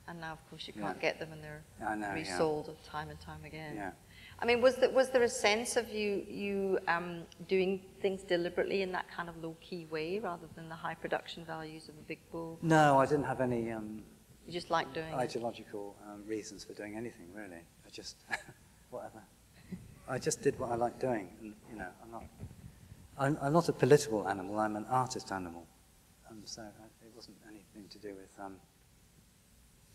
Speaker 1: And now, of course, you can't get them and they're resold time and time again.
Speaker 2: Yeah.
Speaker 1: I mean, was there a sense of you doing things deliberately in that kind of low-key way rather than the high production values of a big book?
Speaker 2: No, I didn't have any
Speaker 1: you just like doing
Speaker 2: ideological reasons for doing anything, really. I just, whatever. I just did what I liked doing, and I'm not a political animal. I'm an artist animal, so it wasn't anything to do with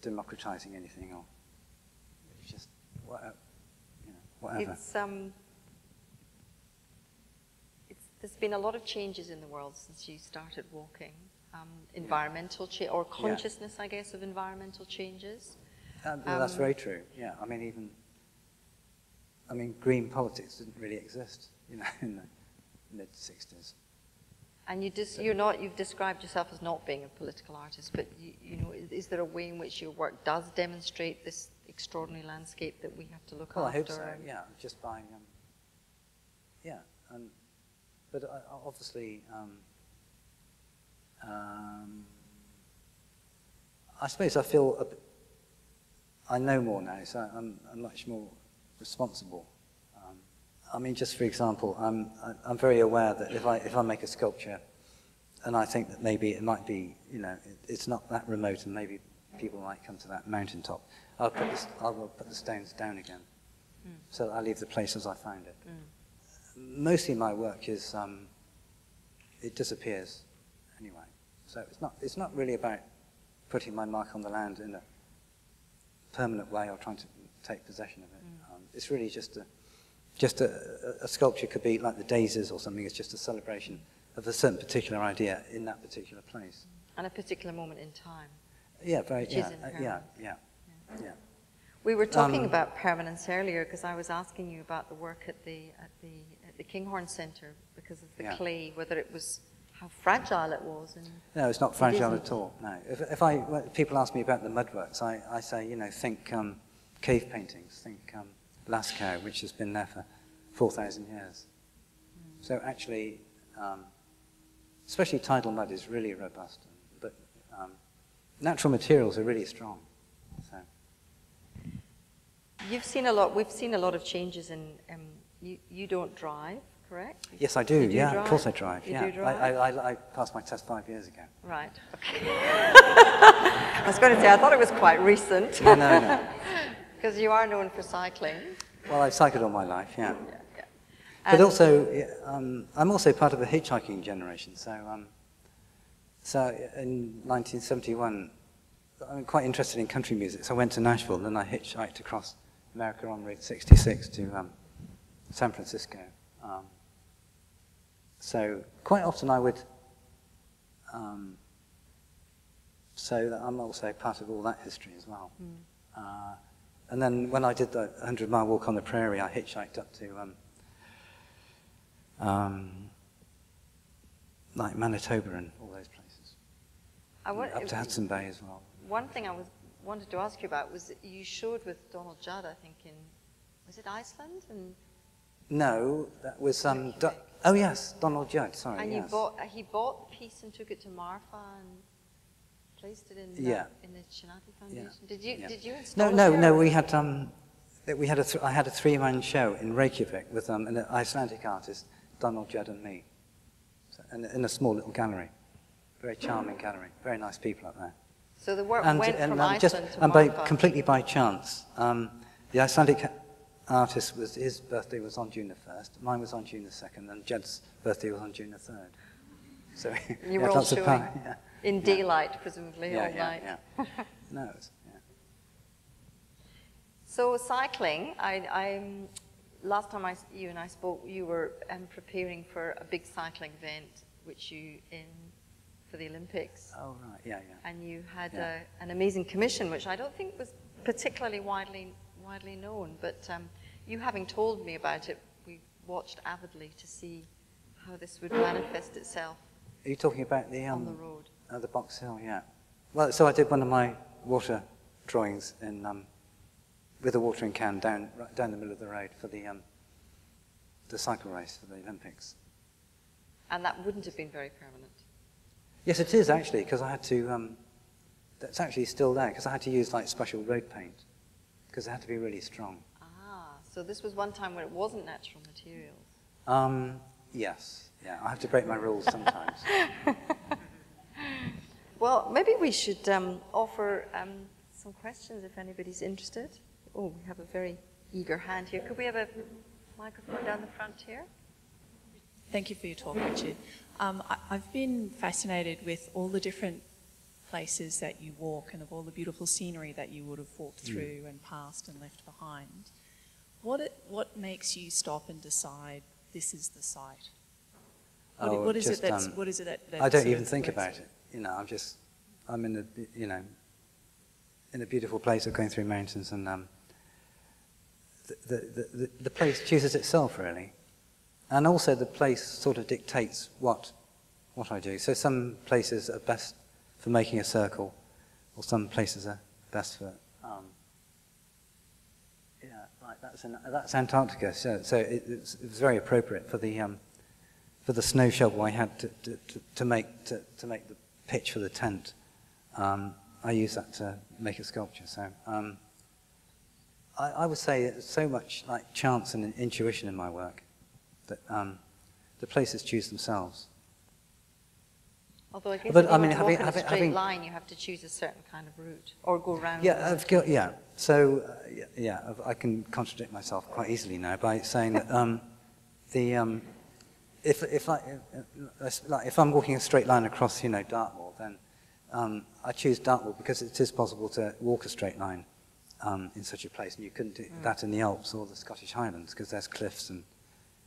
Speaker 2: democratizing anything, or it was just whatever.
Speaker 1: There's been a lot of changes in the world since you started walking. Environmental change, or consciousness, I guess, of environmental changes.
Speaker 2: That's very true. Yeah, I mean, green politics didn't really exist, in the mid-60s.
Speaker 1: And you've described yourself as not being a political artist, but is there a way in which your work does demonstrate this extraordinary landscape that we have to look after?
Speaker 2: Well, I hope so. Yeah, just by but obviously, I suppose I feel I know more now, so I'm much more responsible. I mean, just for example, I'm very aware that if I make a sculpture, and I think that maybe it might be, it's not that remote, and maybe people might come to that mountaintop, I will put the stones down again, so that I leave the place as I found it. Mostly my work is it disappears anyway, so it's not really about putting my mark on the land in a permanent way or trying to take possession of it. It's really just a sculpture could be like the Daisies or something. It's just a celebration of a certain particular idea in that particular place.
Speaker 1: And a particular moment in time.
Speaker 2: Yeah, very. Yeah.
Speaker 1: We were talking about permanence earlier because I was asking you about the work at the Kinghorn Centre because of the clay, whether it was how fragile it was.
Speaker 2: No, it's not fragile at all. No. When people ask me about the mudworks, I say, think cave paintings, think Lascaux, which has been there for 4,000 years. So actually, especially tidal mud is really robust, but natural materials are really strong. So.
Speaker 1: We've seen a lot of changes in. You don't drive, correct?
Speaker 2: Yes, I do.
Speaker 1: Drive?
Speaker 2: Of course I drive.
Speaker 1: You do drive?
Speaker 2: I passed my test 5 years ago.
Speaker 1: Right. Okay. I was going to say I thought it was quite recent.
Speaker 2: No.
Speaker 1: Because you are known for cycling.
Speaker 2: Well, I've cycled all my life. Yeah. But also, I'm also part of a hitchhiking generation. So in 1971, I'm quite interested in country music, so I went to Nashville, and then I hitchhiked across America on Route 66 to San Francisco. So quite often I would, so that I'm also part of all that history as well. And then when I did the 100-mile walk on the prairie, I hitchhiked up to like Manitoba and all those places. Up to Hudson Bay as well.
Speaker 1: One thing I wanted to ask you about was that you showed with Donald Judd, I think, was it Iceland?
Speaker 2: No, that was oh yes, Donald Judd. Sorry.
Speaker 1: And
Speaker 2: yes.
Speaker 1: he bought the piece and took it to Marfa and placed it in the Shinati Foundation.
Speaker 2: Yeah.
Speaker 1: Did you install it?
Speaker 2: No. We had I had a 3-man show in Reykjavik with an Icelandic artist, Donald Judd, and me, in a small little gallery, very charming gallery, very nice people up there.
Speaker 1: So the work went from Iceland to Marfa.
Speaker 2: Completely by chance. The Icelandic artist, his birthday was on June the 1st, mine was on June the 2nd, and Judd's birthday was on June the 3rd. So
Speaker 1: you were all showing in daylight, presumably, all night.
Speaker 2: Yeah. No, it was, yeah.
Speaker 1: So cycling, last time you and I spoke, you were preparing for a big cycling event, which for the Olympics.
Speaker 2: Oh, right, yeah.
Speaker 1: And you had an amazing commission, which I don't think was particularly widely known, but you having told me about it, we watched avidly to see how this would manifest itself.
Speaker 2: Are you talking about
Speaker 1: on the road?
Speaker 2: The Box Hill, yeah. Well, so I did one of my water drawings with a watering can down the middle of the road for the cycle race for the Olympics.
Speaker 1: And that wouldn't have been very permanent.
Speaker 2: Yes, it is actually, because I had to. That's actually still there because I had to use like special road paint because it had to be really strong.
Speaker 1: So this was one time when it wasn't natural materials.
Speaker 2: Yes. Yeah, I have to break my rules sometimes.
Speaker 1: Well, maybe we should offer some questions if anybody's interested. Oh, we have a very eager hand here. Could we have a microphone down the front here?
Speaker 3: Thank you for your talk, Richard. I've been fascinated with all the different places that you walk and of all the beautiful scenery that you would have walked through and passed and left behind. What makes you stop and decide this is the site? What is it that
Speaker 2: I don't even think about it. You know, I'm in a beautiful place of going through mountains, and the place chooses itself really, and also the place sort of dictates what I do. So some places are best for making a circle, or some places are best for that's Antarctica. So it was very appropriate for the snow shovel I had to make the pitch for the tent. I use that to make a sculpture. So I would say it's so much like chance and intuition in my work that the places choose themselves.
Speaker 1: Although I guess if you want to walk in a straight line, you have to choose a certain kind of route or go round.
Speaker 2: Yeah, So I can contradict myself quite easily now by saying that if I'm walking a straight line across, Dartmoor, then I choose Dartmoor because it is possible to walk a straight line in such a place, and you couldn't do that in the Alps or the Scottish Highlands because there's cliffs and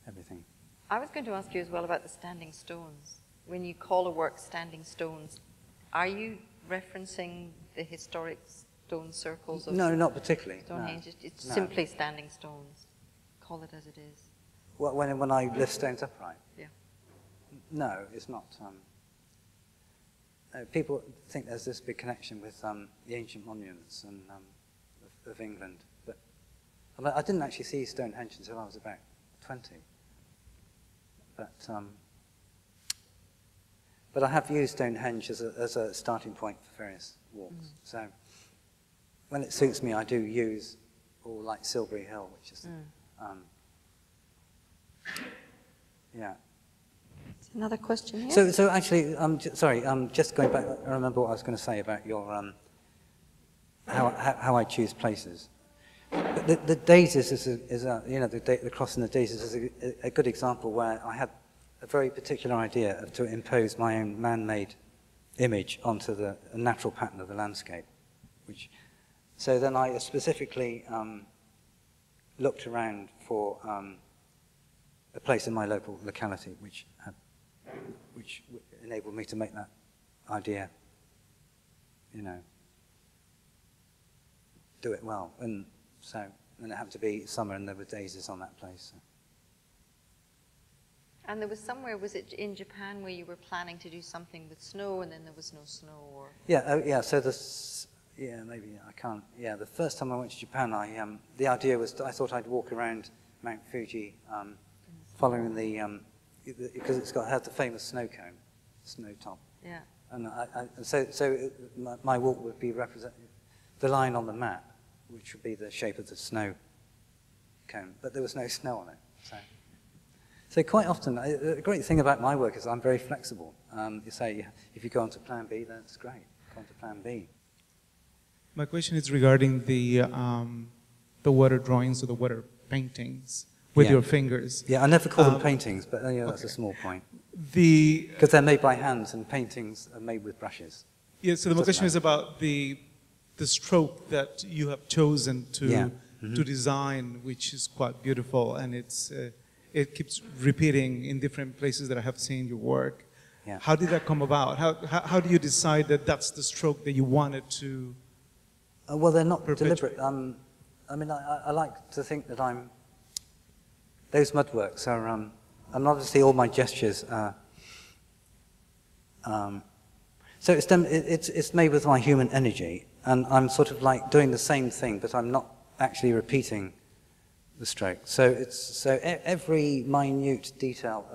Speaker 2: everything.
Speaker 1: I was going to ask you as well about the standing stones. When you call a work standing stones, are you referencing the historic stone circles of
Speaker 2: No, not particularly.
Speaker 1: Stonehenge? No. It's simply standing stones. Call it as it is.
Speaker 2: Well, when I lift stones upright?
Speaker 1: Yeah.
Speaker 2: No, it's not. People think there's this big connection with the ancient monuments and of England, but I didn't actually see Stonehenge until I was about 20. But I have used Stonehenge as a starting point for various walks. So when it suits me, I do use, or like Silbury Hill, which is,
Speaker 1: Another question here?
Speaker 2: So actually, just going back, I remember what I was going to say about your, how I choose places. The daisies the crossing the daisies is a good example where I had a very particular idea to impose my own man-made image onto the natural pattern of the landscape. So then I specifically looked around for a place in my local locality which enabled me to make that idea, do it well. And it happened to be summer, and there were daisies on that place. So.
Speaker 1: And there was somewhere, was it in Japan, where you were planning to do something with snow, and then there was no snow, or?
Speaker 2: Yeah, so maybe I can't. Yeah, the first time I went to Japan, the idea was I thought I'd walk around Mount Fuji, following because it's had the famous snow cone, snow top.
Speaker 1: Yeah.
Speaker 2: And my walk would be representing the line on the map, which would be the shape of the snow cone, but there was no snow on it. So quite often, the great thing about my work is I'm very flexible. You say, if you go on to plan B, that's great. Go on to plan B.
Speaker 4: My question is regarding the water drawings or the water paintings with your fingers.
Speaker 2: Yeah, I never call them paintings, but that's a small point. Because they're made by hands, and paintings are made with brushes.
Speaker 4: Yeah, so my question is about the stroke that you have chosen to design, which is quite beautiful, and it keeps repeating in different places that I have seen your work.
Speaker 2: Yeah.
Speaker 4: How did that come about? How do you decide that that's the stroke that you wanted to
Speaker 2: well, they're not
Speaker 4: perpetuate?
Speaker 2: deliberate. I like to think that those mudworks are, and obviously all my gestures are, so it's made with my human energy, and I'm sort of like doing the same thing, but I'm not actually repeating the stroke. So every minute detail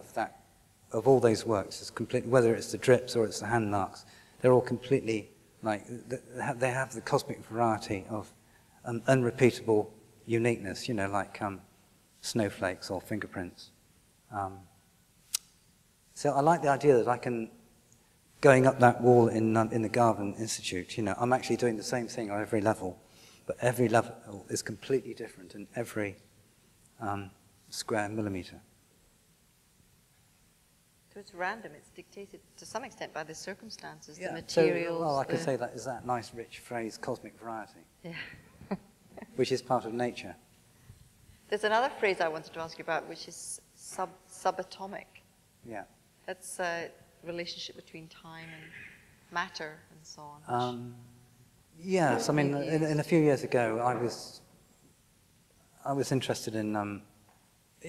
Speaker 2: of all those works is completely, whether it's the drips or it's the hand marks, they're all completely they have the cosmic variety of unrepeatable uniqueness, like snowflakes or fingerprints. So I like the idea that I can, going up that wall in the Garvan Institute, I'm actually doing the same thing on every level, but every level is completely different in every square millimeter.
Speaker 1: So it's random, it's dictated to some extent by the circumstances, the
Speaker 2: Yeah,
Speaker 1: materials.
Speaker 2: I can say that is that nice rich phrase, cosmic variety,
Speaker 1: Yeah.
Speaker 2: which is part of nature.
Speaker 1: There's another phrase I wanted to ask you about, which is subatomic.
Speaker 2: Yeah.
Speaker 1: That's a relationship between time and matter and so on.
Speaker 2: Yes, in a few years ago, I was interested in,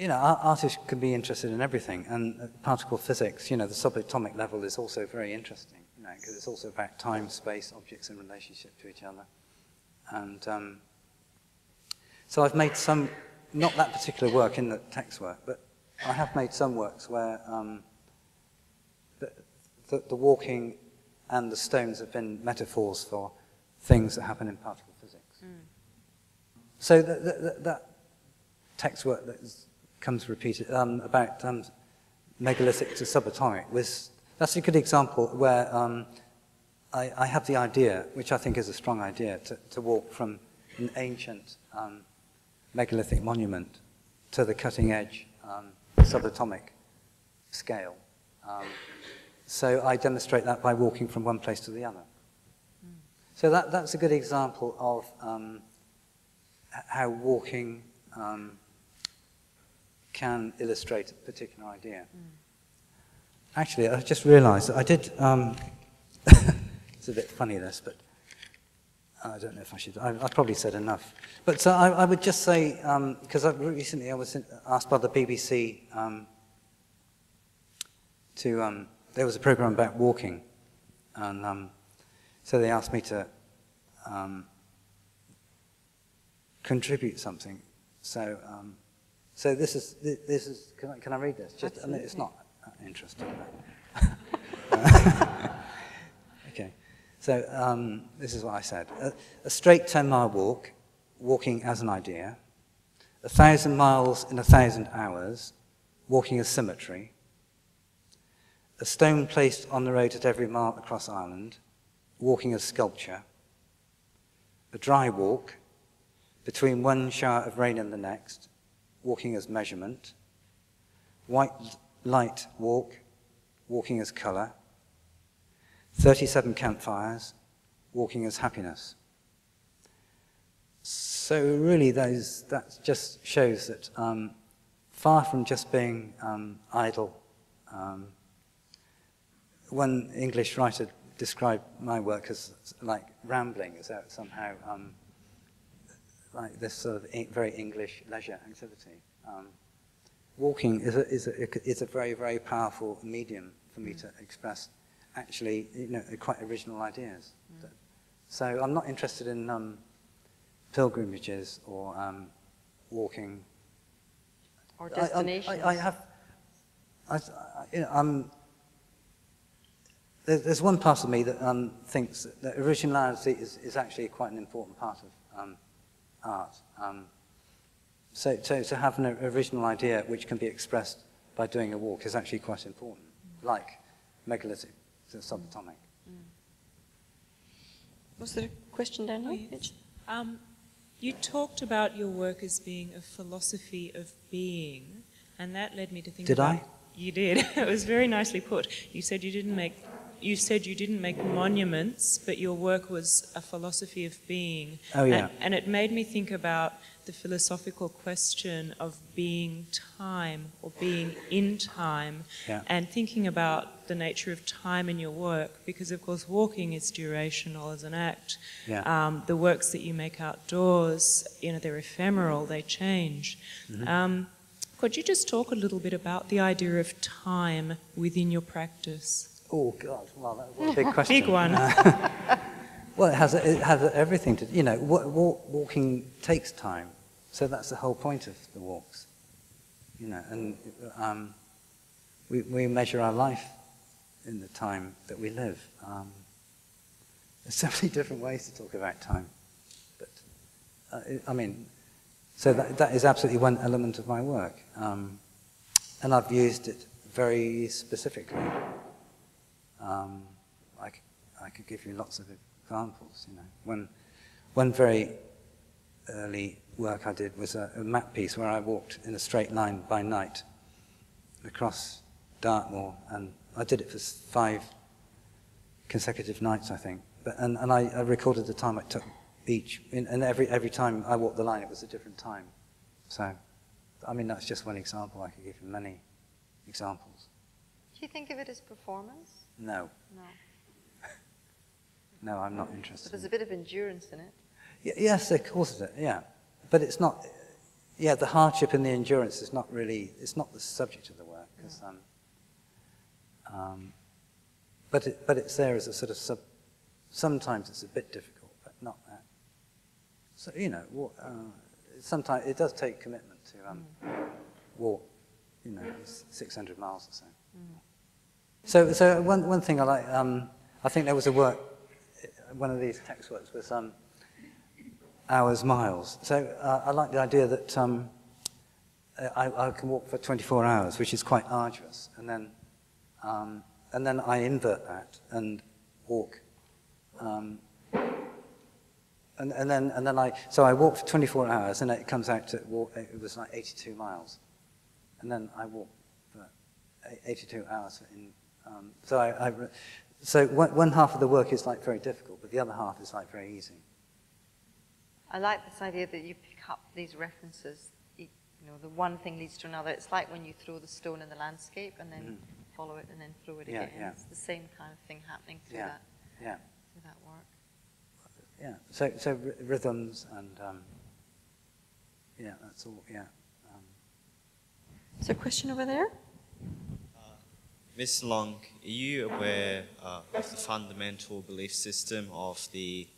Speaker 2: artists can be interested in everything, and particle physics, the subatomic level is also very interesting, because it's also about time, space, objects in relationship to each other. And so I've made some, not that particular work in the text work, but I have made some works where the walking and the stones have been metaphors for things that happen in particle physics. Mm. So that text work that comes repeated about megalithic to subatomic that's a good example where I have the idea, which I think is a strong idea, to walk from an ancient megalithic monument to the cutting edge subatomic scale. So I demonstrate that by walking from one place to the other. Mm. So that's a good example of how walking can illustrate a particular idea. Mm. Actually, I just realized that I did, it's a bit funny this, but I don't know if I should, I probably said enough. But so I would just say, because recently I was asked by the BBC there was a program about walking, and so they asked me to contribute something. So this is. Can I read this? Just, it's not interesting. Okay. So this is what I said: a straight 10-mile walk, walking as an idea; 1,000 miles in 1,000 hours, walking as symmetry; a stone placed on the road at every mile across Ireland, walking as sculpture; a dry walk, between one shower of rain and the next, walking as measurement; white light walk, walking as colour; 37 campfires, walking as happiness; So really, that just shows that far from just being idle, one English writer described my work as like rambling, as though somehow like this sort of very English leisure activity. Walking is a very, very powerful medium for me to express actually, quite original ideas. So I'm not interested in pilgrimages or walking.
Speaker 1: Or destinations.
Speaker 2: There's one part of me that thinks that originality is actually quite an important part of art. So to have an original idea which can be expressed by doing a walk is actually quite important, like megalithic, so subatomic.
Speaker 1: Was there a question down here? Mitch?
Speaker 5: You talked about your work as being a philosophy of being, and that led me to think about...
Speaker 2: Did I?
Speaker 5: You did. It was very nicely put. You said you didn't make monuments, but your work was a philosophy of being.
Speaker 2: Oh, yeah.
Speaker 5: And it made me think about the philosophical question of being time or being in time,
Speaker 2: Yeah.
Speaker 5: and thinking about the nature of time in your work, because of course walking is durational as an act.
Speaker 2: Yeah.
Speaker 5: The works that you make outdoors, they're ephemeral, they change. Could you just talk a little bit about the idea of time within your practice?
Speaker 2: Oh God! Well, that was a big question.
Speaker 5: Big one.
Speaker 2: Well, it has everything to. Walking takes time, so that's the whole point of the walks. And we measure our life in the time that we live. There's so many different ways to talk about time, but so that is absolutely one element of my work, and I've used it very specifically. I could give you lots of examples. One very early work I did was a map piece where I walked in a straight line by night across Dartmoor, and I did it for 5 consecutive nights, I think. And I recorded the time it took each, and every time I walked the line, it was a different time. So, that's just one example. I could give you many examples.
Speaker 1: Do you think of it as performance?
Speaker 2: No.
Speaker 1: No.
Speaker 2: No, I'm not
Speaker 1: But
Speaker 2: interested.
Speaker 1: there's a bit of endurance in it.
Speaker 2: Yes, of course it is, yeah. But it's not, the hardship and the endurance is not really, it's not the subject of the work. Cause, but it's there as a sort of sometimes it's a bit difficult, but not that. So, sometimes it does take commitment to walk, 600 miles or so. So one thing I like, I think there was a work, one of these text works was hours, miles. So I like the idea that I can walk for 24 hours, which is quite arduous, and then I invert that and walk, and then I walk for 24 hours, and it comes out to walk. It was like 82 miles, and then I walk for 82 hours in. So one half of the work is like very difficult, but the other half is like very easy.
Speaker 1: I like this idea that you pick up these references. The one thing leads to another. It's like when you throw the stone in the landscape and then follow it and then throw it again.
Speaker 2: Yeah.
Speaker 1: It's the same kind of thing happening through that.
Speaker 2: Yeah.
Speaker 1: Through that work.
Speaker 2: Yeah. So rhythms and that's all. Yeah.
Speaker 1: Is there a question over there?
Speaker 6: Ms. Long, are you aware of the fundamental belief system of the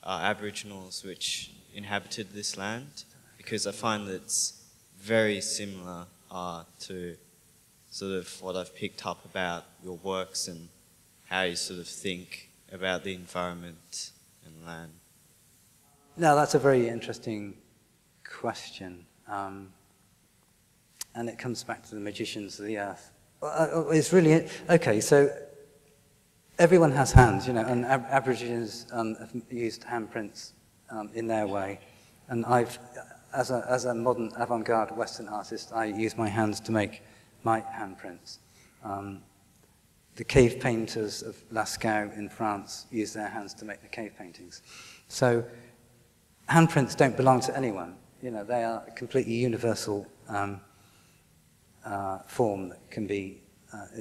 Speaker 6: Aboriginals which inhabited this land? Because I find that it's very similar to sort of what I've picked up about your works and how you sort of think about the environment and land.
Speaker 2: No, that's a very interesting question. And it comes back to the magicians of the earth. It's really, okay, so everyone has hands, and Aborigines have used handprints in their way. And as a modern avant-garde Western artist, I use my hands to make my handprints. The cave painters of Lascaux in France use their hands to make the cave paintings. So handprints don't belong to anyone. You know, they are a completely universal form that can be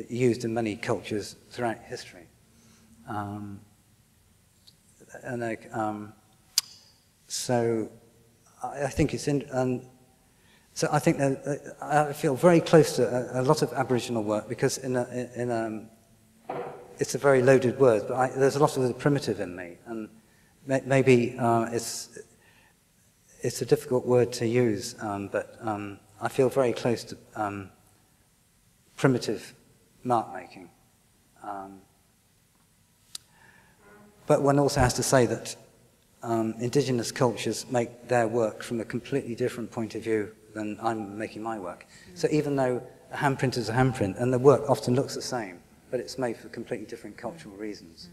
Speaker 2: used in many cultures throughout history. So I think it's so I think that I feel very close to a lot of Aboriginal work, because it's a very loaded word, but there's a lot of the primitive in me, and maybe it's a difficult word to use, but I feel very close to primitive mark making. But one also has to say that indigenous cultures make their work from a completely different point of view than I'm making my work. So even though a handprint is a handprint, and the work often looks the same, but it's made for completely different cultural reasons.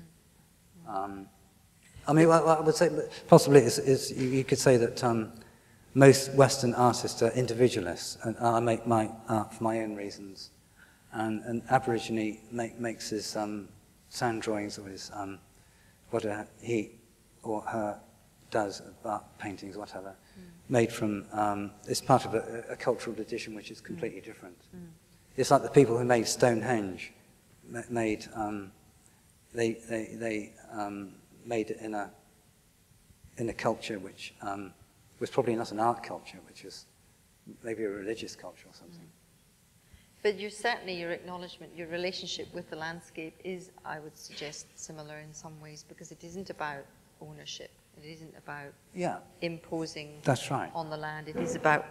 Speaker 2: I mean, what I would say possibly is you could say that most Western artists are individualists, and I make my art for my own reasons. And Aborigine makes his sand drawings, or his what he or her does, art paintings, whatever, made from, it's part of a cultural tradition which is completely different. It's like the people who made Stonehenge made, they made it in a culture which was probably not an art culture, which was maybe a religious culture or something.
Speaker 1: But certainly your acknowledgement, your relationship with the landscape is, I would suggest, similar in some ways, because it isn't about ownership. It isn't about imposing on the land. It is about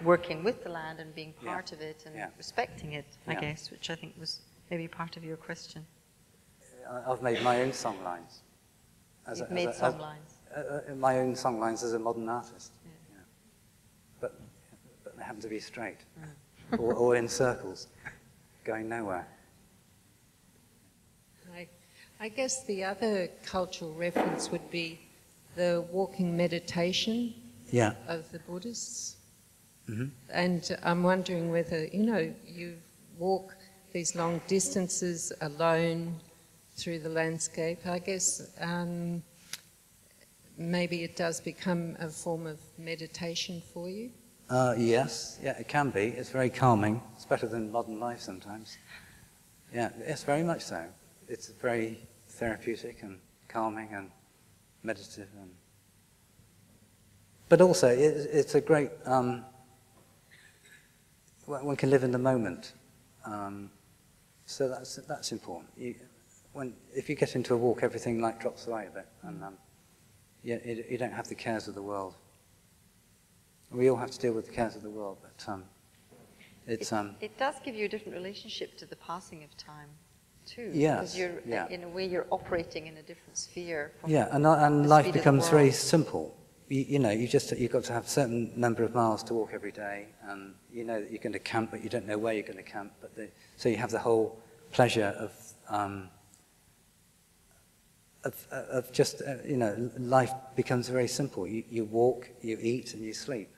Speaker 1: working with the land and being part of it and respecting it, I guess, which I think was maybe part of your question.
Speaker 2: I've made my own song lines.
Speaker 1: You've made song lines.
Speaker 2: My own song lines as a modern artist. But they happen to be straight. or in circles, going nowhere.
Speaker 7: I guess the other cultural reference would be the walking meditation of the Buddhists. And I'm wondering whether, you walk these long distances alone through the landscape. I guess maybe it does become a form of meditation for you.
Speaker 2: Yes, it can be. It's very calming. It's better than modern life sometimes. Yeah, it's very much so. It's very therapeutic and calming and meditative. But also, it's a great... one can live in the moment. So that's important. If you get into a walk, everything drops away a bit. And you don't have the cares of the world. We all have to deal with the cares of the world, but
Speaker 1: it does give you a different relationship to the passing of time, too.
Speaker 2: Yes.
Speaker 1: Because in a way, you're operating in a different sphere.
Speaker 2: And life becomes very simple. You've got to have a certain number of miles to walk every day, and you know that you're going to camp, but you don't know where you're going to camp. So you have the whole pleasure of just life becomes very simple. You walk, you eat, and you sleep.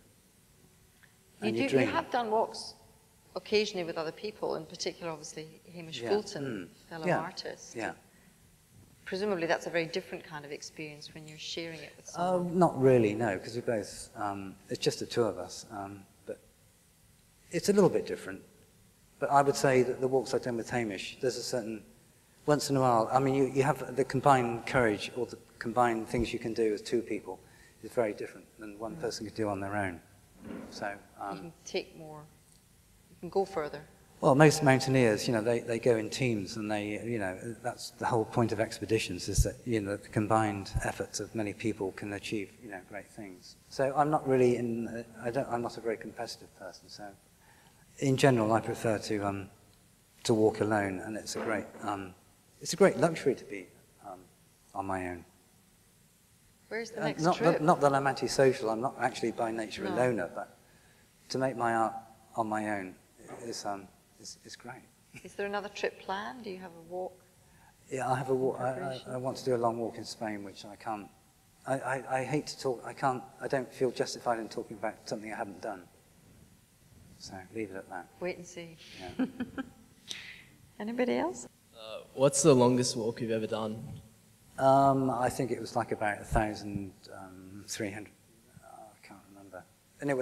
Speaker 2: You
Speaker 1: have done walks occasionally with other people, in particular, obviously, Hamish Fulton, fellow artist.
Speaker 2: Yeah.
Speaker 1: Presumably that's a very different kind of experience when you're sharing it with someone.
Speaker 2: Not really, no, because we both, it's just the two of us. But it's a little bit different. But I would say that the walks I've done with Hamish, there's a certain, once in a while, I mean, you have the combined courage, or the combined things you can do as two people is very different than one person could do on their own. So
Speaker 1: you can take more, you can go further.
Speaker 2: Well, most mountaineers, they go in teams, and that's the whole point of expeditions, is that, the combined efforts of many people can achieve, great things. So I'm not really I'm not a very competitive person, so in general I prefer to walk alone, and it's a great luxury to be on my own.
Speaker 1: Where's the next trip?
Speaker 2: Not that I'm antisocial, I'm not actually by nature a loner, but to make my art on my own is great.
Speaker 1: Is there another trip planned? Do you have a walk?
Speaker 2: Yeah, I have a walk. I want to do a long walk in Spain, which I can't. I hate to talk. I don't feel justified in talking about something I haven't done. So leave it at that.
Speaker 1: Wait and see.
Speaker 2: Yeah.
Speaker 1: Anybody else?
Speaker 8: What's the longest walk you've ever done?
Speaker 2: I think it was about 1,000 300. I can't remember. And it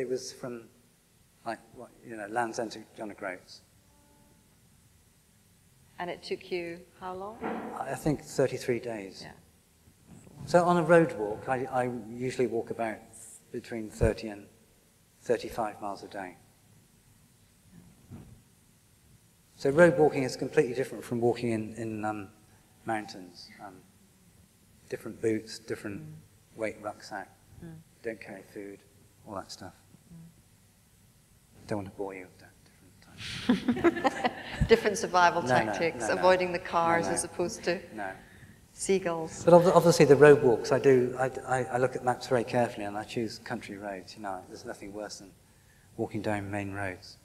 Speaker 2: was from like what, Land's End to John O'Groats.
Speaker 1: And it took you how long?
Speaker 2: I think 33 days.
Speaker 1: Yeah.
Speaker 2: So on a road walk, I usually walk about between 30 and 35 miles a day. So road walking is completely different from walking in mountains. Different boots, different weight rucksack, don't carry food, all that stuff. Don't want to bore you with that. Different time.
Speaker 1: Different survival tactics, avoiding the cars as opposed to seagulls.
Speaker 2: But obviously the road walks, I look at maps very carefully and I choose country roads. There's nothing worse than walking down main roads.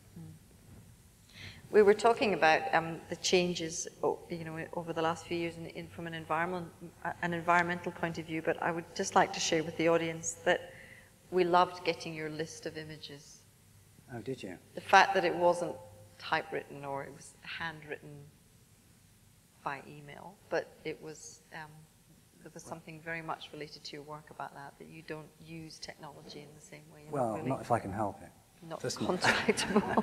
Speaker 1: We were talking about the changes, over the last few years from an environmental point of view, but I would just like to share with the audience that we loved getting your list of images.
Speaker 2: Oh, did you?
Speaker 1: The fact that it wasn't typewritten or it was handwritten by email, but it was there was something very much related to your work about that you don't use technology in the same way.
Speaker 2: Well, not if I can help it.
Speaker 1: Not contactable.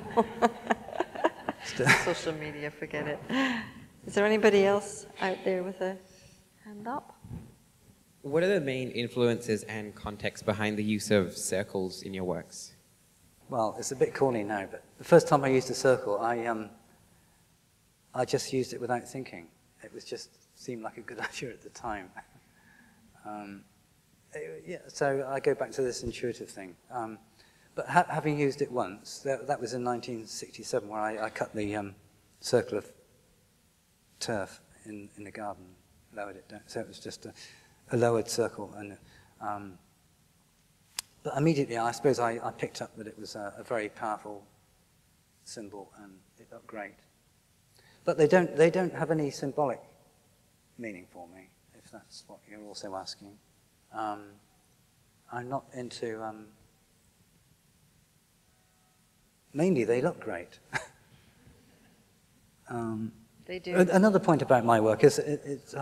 Speaker 1: Social media, forget it. Is there anybody else out there with a hand up?
Speaker 8: What are the main influences and context behind the use of circles in your works?
Speaker 2: Well, it's a bit corny now, but the first time I used a circle, I just used it without thinking. It seemed like a good idea at the time. So I go back to this intuitive thing. But having used it once, that was in 1967, where I cut the circle of turf in the garden, lowered it down. So it was just a lowered circle. And but immediately, I suppose I picked up that it was a very powerful symbol, and it looked great. But they don't have any symbolic meaning for me, if that's what you're also asking. I'm not into. Mainly, they look great.
Speaker 1: They do.
Speaker 2: Another point about my work is it's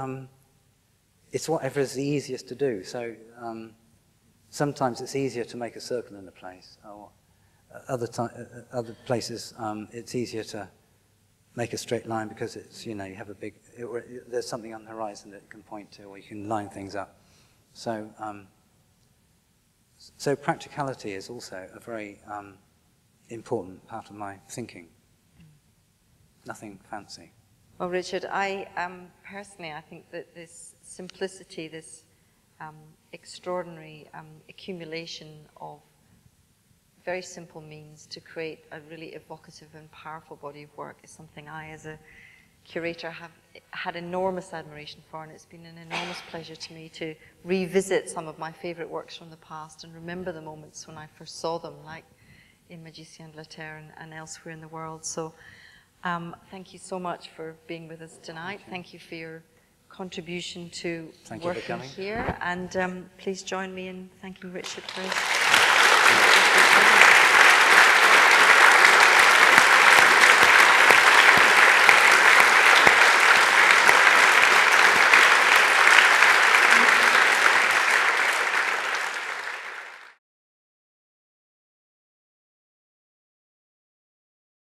Speaker 2: whatever is the easiest to do. So sometimes it's easier to make a circle in a place, or other places it's easier to make a straight line because it's you have a big there's something on the horizon that you can point to, or you can line things up. So so practicality is also a very important part of my thinking. Nothing fancy.
Speaker 1: Well, Richard, I personally, I think that this simplicity, this extraordinary accumulation of very simple means to create a really evocative and powerful body of work is something I, as a curator, have had enormous admiration for, and it's been an enormous pleasure to me to revisit some of my favorite works from the past and remember the moments when I first saw them, like in Magicien de la Terre and elsewhere in the world. So thank you so much for being with us tonight. Thank you for your contribution to working here. And please join me in thanking Richard for his